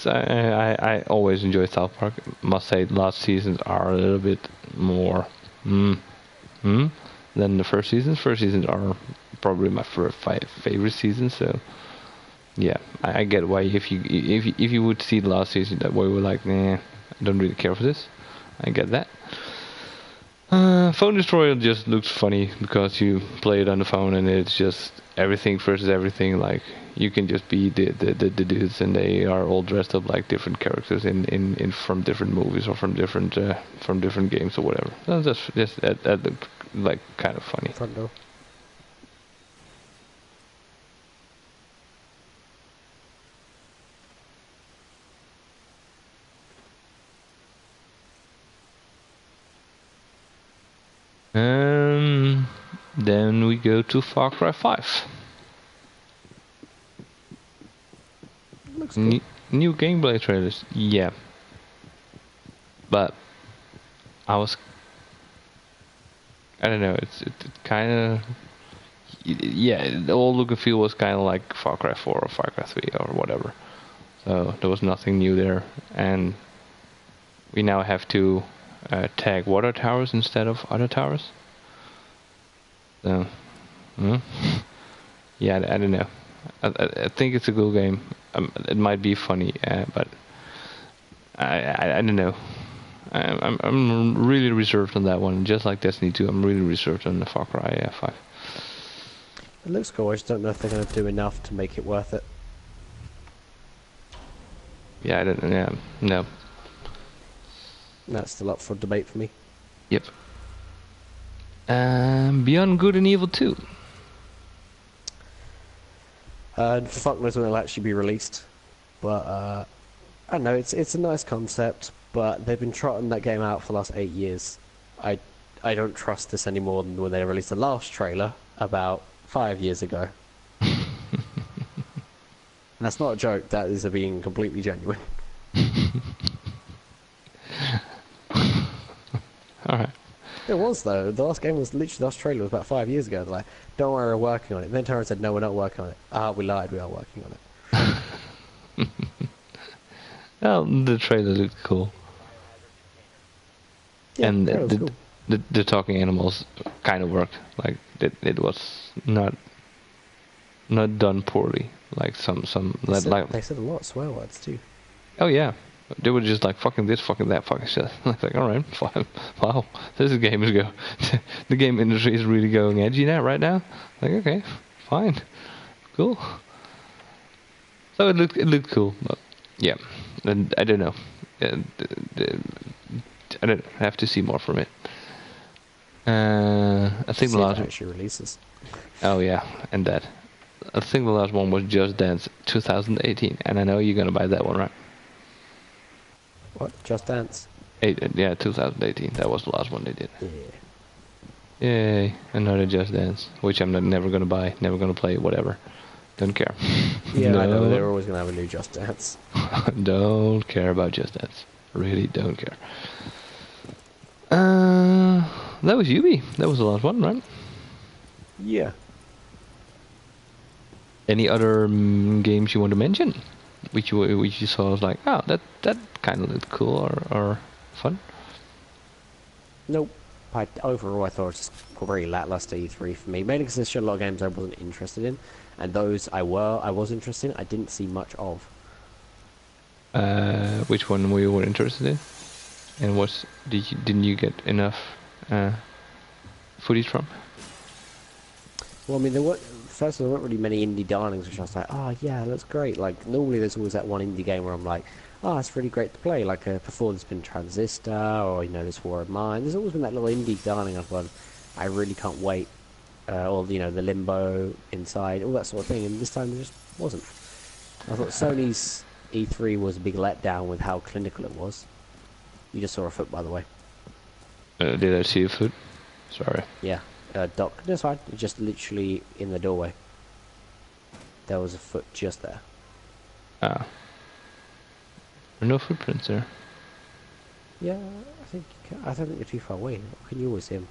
I always enjoy South Park. Must say, last seasons are a little bit more than the first seasons. First seasons are probably my favorite seasons. So yeah, I get why if you would see the last season that way, we're like, nah, I don't really care for this. I get that. Phone Destroyer just looks funny because you play it on the phone and it's just everything versus everything. Like, you can just be the dudes and they are all dressed up like different characters in from different movies or from different games or whatever. So that looked like kind of funny. Front door. Then we go to Far Cry 5. Looks cool. New gameplay trailers, yeah. But I don't know. It kind of, yeah. The old look and feel was kind of like Far Cry 4 or Far Cry 3 or whatever. So there was nothing new there, and we now have to tag water towers instead of other towers. So, yeah, I don't know. I think it's a cool game. It might be funny, but I don't know. I'm really reserved on that one. Just like Destiny 2, I'm really reserved on the Far Cry 5. It looks cool. I just don't know if they're going to do enough to make it worth it. Yeah, I don't. Yeah, no. That's still up for debate for me. Yep. Beyond Good and Evil 2. Fuck knows when it'll actually be released, but I don't know. It's a nice concept, but they've been trotting that game out for the last 8 years. I don't trust this any more than when they released the last trailer about 5 years ago. And that's not a joke. That is being completely genuine. All right. It was though. The last game was literally the last trailer was about 5 years ago. They're like, "Don't worry, we're working on it." And then Tara said, "No, we're not working on it." Ah, we lied. We are working on it. Well, the trailer looked cool. Yeah, And it was cool. the talking animals kind of worked. Like it was not done poorly. Like some They said a lot of swear words too. Oh yeah, they were just like fucking this, fucking that, fucking shit. Like, all right, fine. Wow, this game is go. The game industry is really going edgy now, right now. Like, okay, fine, cool. So it looked cool, but yeah, and I don't know. I don't have to see more from it. I think the last actually releases. Oh yeah, and that. I think the last one was Just Dance 2018, and I know you're gonna buy that one, right? What? Just Dance? 2018. That was the last one they did. Yeah. Yay, another Just Dance, which I'm never gonna buy, never gonna play, whatever. Don't care. Yeah, no. I know. They're always gonna have a new Just Dance. Don't care about Just Dance. Really don't care. That was Yubi. That was the last one, right? Yeah. Any other games you want to mention? Which you saw was like, oh, that kind of looked cool or fun? Nope. Overall, I thought it was just a very lackluster E3 for me. Mainly because there's a lot of games I wasn't interested in, and those I was interested in, I didn't see much of. Which one were you interested in? And didn't you get enough footage from? Well, I mean, first of all, there weren't really many indie darlings, which I was like, oh yeah, that's great. Like, normally there's always that one indie game where I'm like, oh, it's really great to play. Like, before there's been Transistor, or, you know, there's War of Mine. There's always been that little indie darling I've gone, I really can't wait. Or, you know, the Limbo, Inside, all that sort of thing. And this time there just wasn't. I thought Sony's E3 was a big letdown with how clinical it was. You just saw a foot, by the way. Did I see a foot? Sorry. Yeah. Doc, that's fine. Just literally in the doorway. There was a foot just there. Ah. There are no footprints there. Yeah, I don't think you're too far away. Can you always see him?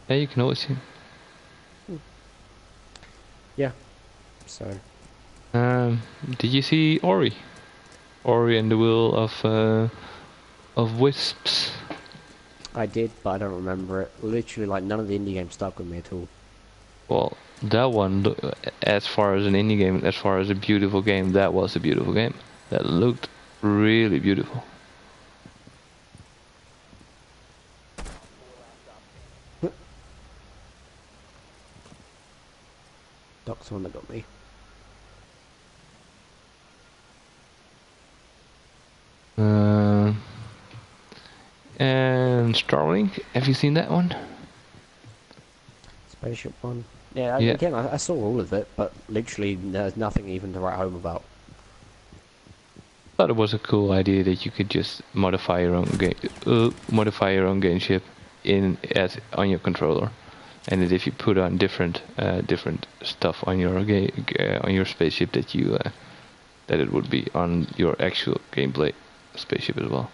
Yeah, you can always see him. Yeah. So. Did you see Ori? Ori and the Will of Wisps. I did, but I don't remember it. Literally, like, none of the indie games stuck with me at all. Well, that one, as far as an indie game, as far as a beautiful game, that was a beautiful game. That looked really beautiful. Doc's the one that got me. And Starlink, have you seen that one? Spaceship one. Yeah, Yeah. Again, I saw all of it, but literally there's nothing even to write home about. Thought it was a cool idea that you could just modify your own game ship on your controller, and that if you put on different stuff on your spaceship, that it would be on your actual gameplay spaceship as well.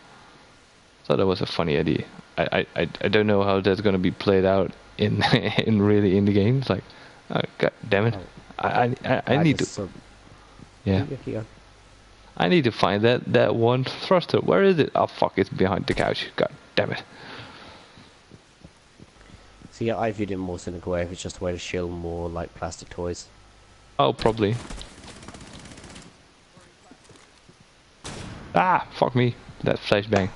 Thought that was a funny idea. I don't know how that's gonna be played out in in the game. It's like, oh, god damn it! I need to. Yeah. I need to find that one thruster. Where is it? Oh fuck! It's behind the couch. God damn it! So yeah, I viewed it in a more cynical way. If it's just a way to shill more like plastic toys. Oh, probably. Ah, fuck me! That flashbang.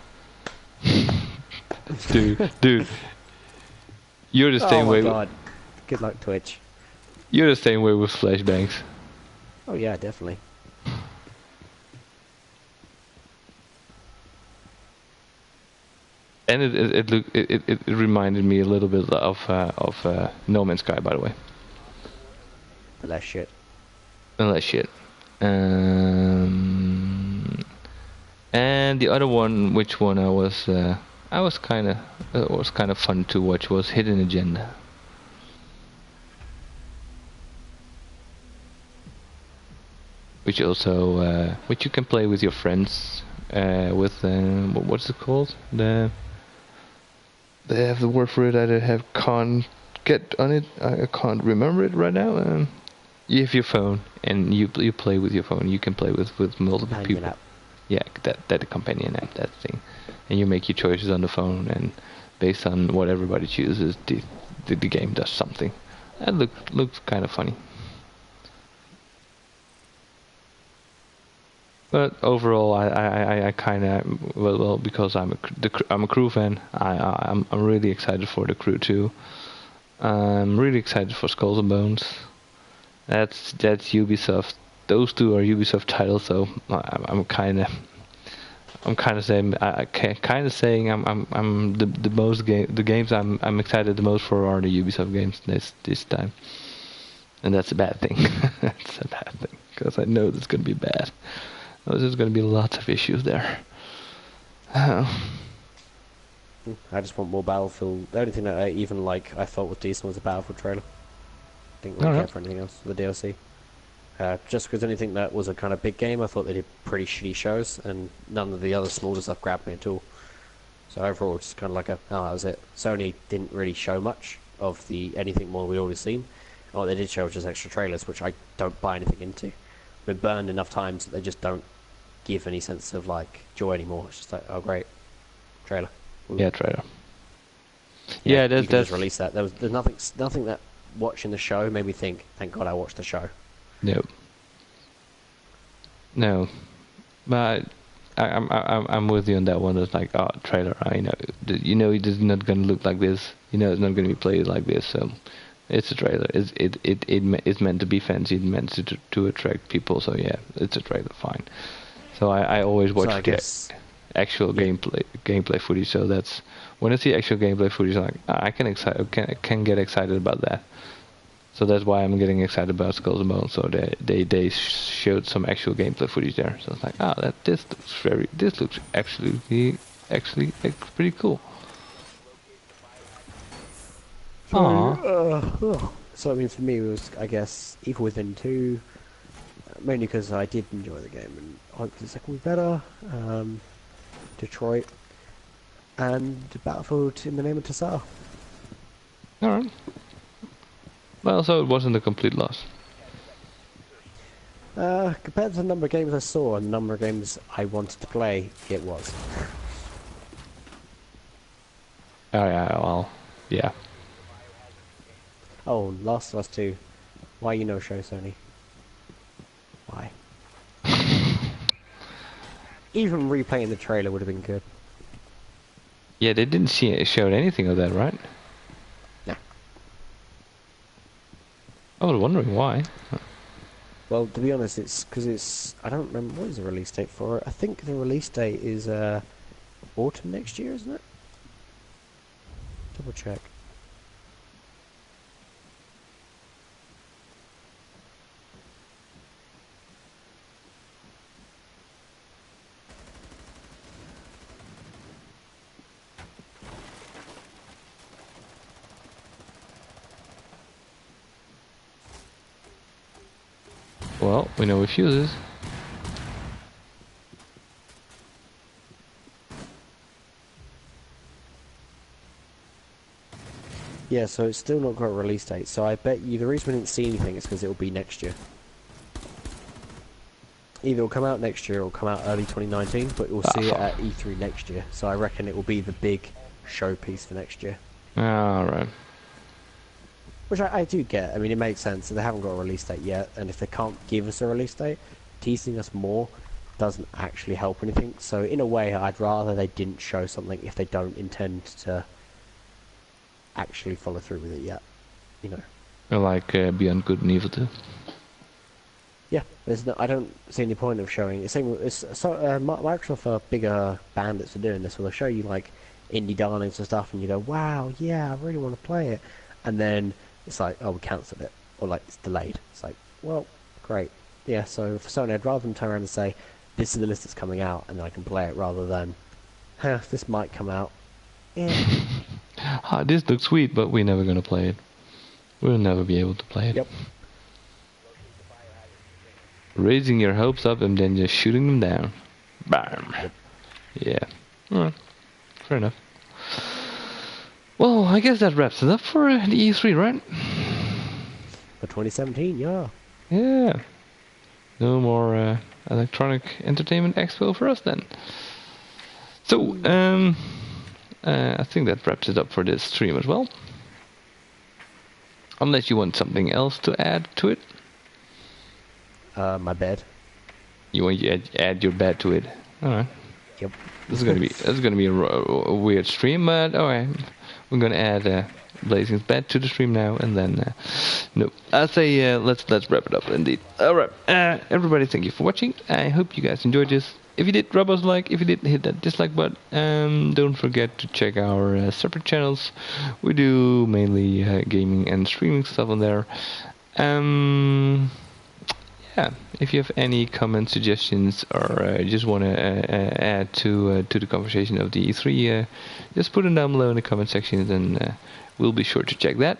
dude, you're the same way. Oh my god! Good luck, Twitch. You're the same way with flashbangs. Oh yeah, definitely. And it reminded me a little bit of No Man's Sky, by the way. But less shit. Less shit. And the other one, which one it was kind of fun to watch, was Hidden Agenda. Which also which you can play with your friends with what's it called? They have the word for it. Can't get on it. I can't remember it right now. You have your phone and you play with your phone. You can play with multiple people. App. Yeah, that companion app, that thing, and you make your choices on the phone, and based on what everybody chooses, the game does something. That looks kind of funny. But overall, I kind of well because I'm a crew fan. I'm really excited for the Crew 2. I'm really excited for Skulls and Bones. That's Ubisoft. Those two are Ubisoft titles, so I'm kind of saying I'm the most the games I'm excited the most for are the Ubisoft games this time, and that's a bad thing. That's a bad thing because I know it's gonna be bad. There's going to be lots of issues there. I just want more Battlefield. The only thing that I thought was decent was the Battlefield trailer. Didn't really care for anything else. The DLC. Just because anything that was a kind of big game, I thought they did pretty shitty shows, and none of the other smaller stuff grabbed me at all. So overall, it's kind of like that was it. Sony didn't really show much of anything more we'd already seen. And what they did show was just extra trailers, which I don't buy anything into. Been burned enough times that they just don't give any sense of like joy anymore. It's just like, oh great, trailer. Ooh. Yeah, trailer. Yeah, you can that's just release that. There's nothing that watching the show made me think, thank God I watched the show. no, no. But I'm with you on that one. It's like, oh, trailer. I know, it is not gonna look like this. It's not gonna be played like this. So, it's a trailer. It's meant to be fancy. It's meant to attract people. So yeah, it's a trailer. Fine. So I always watch the actual gameplay footage. So that's when I see actual gameplay footage, I'm like, I can get excited about that. So that's why I'm getting excited about Skulls and Bones. So they showed some actual gameplay footage there. So it's like, this looks actually pretty cool. So I mean, for me, it was, I guess, Evil Within 2, mainly because I did enjoy the game and I hoped the second was better. Detroit and Battlefield in the name of Tassar. Alright. Well, so it wasn't a complete loss. Compared to the number of games I saw and the number of games I wanted to play, it was. Oh yeah, well, yeah. Oh, Last of Us 2. Why you no show, Sony? Why? Even replaying the trailer would have been good. Yeah, they didn't show anything of that, right? No. I was wondering why. Well, to be honest, it's because it's... I don't remember... What is the release date for it? I think the release date is autumn next year, isn't it? Double check. Well, we know which uses. Yeah, so it's still not got a release date, so I bet you the reason we didn't see anything is because it will be next year. Either it'll come out next year or come out early 2019, but we'll see it at E3 next year, so I reckon it will be the big showpiece for next year. Alright. Which I do get. I mean, it makes sense. They haven't got a release date yet, and if they can't give us a release date, teasing us more doesn't actually help anything. So in a way, I'd rather they didn't show something if they don't intend to actually follow through with it yet. Like Beyond Good and Evil 2. Yeah, I don't see any point of showing. Microsoft are bigger bandits for doing this, where they'll show you like indie darlings and stuff, and you go, "Wow, yeah, I really want to play it," and then it's like, "Oh, we cancelled it," or like it's delayed. It's like, well, great, yeah. So for Sony, I'd rather them turn around and say, "This is the list that's coming out," and then I can play it, rather than, "This might come out." Yeah. This looks sweet, but we're never gonna play it. We'll never be able to play it. Yep. Raising your hopes up and then just shooting them down. Bam. Yep. Yeah. Alright. Fair enough. Well, I guess that wraps it up for the E3, right? For 2017, yeah. Yeah. No more Electronic Entertainment Expo for us then. So, I think that wraps it up for this stream as well. Unless you want something else to add to it. My bed. You want to add your bed to it. Alright. Yep. This is gonna be a weird stream, but alright. We're gonna add Blazing's bed to the stream now, and then no. I'll say let's wrap it up indeed. Alright. Everybody, thank you for watching. I hope you guys enjoyed this. If you did, drop us a like. If you didn't, hit that dislike button. Don't forget to check our separate channels. We do mainly gaming and streaming stuff on there. Yeah, if you have any comments, suggestions, or just want to add to the conversation of the E3, just put them down below in the comment section, and we'll be sure to check that.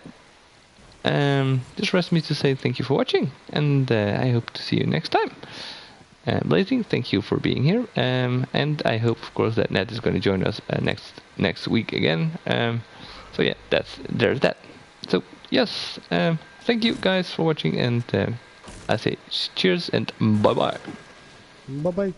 Just rest me to say thank you for watching, and I hope to see you next time. Blazing, thank you for being here, and I hope, of course, that Nat is going to join us next week again. So yeah, there's that. So yes, thank you guys for watching, and I say cheers and bye bye. Bye bye.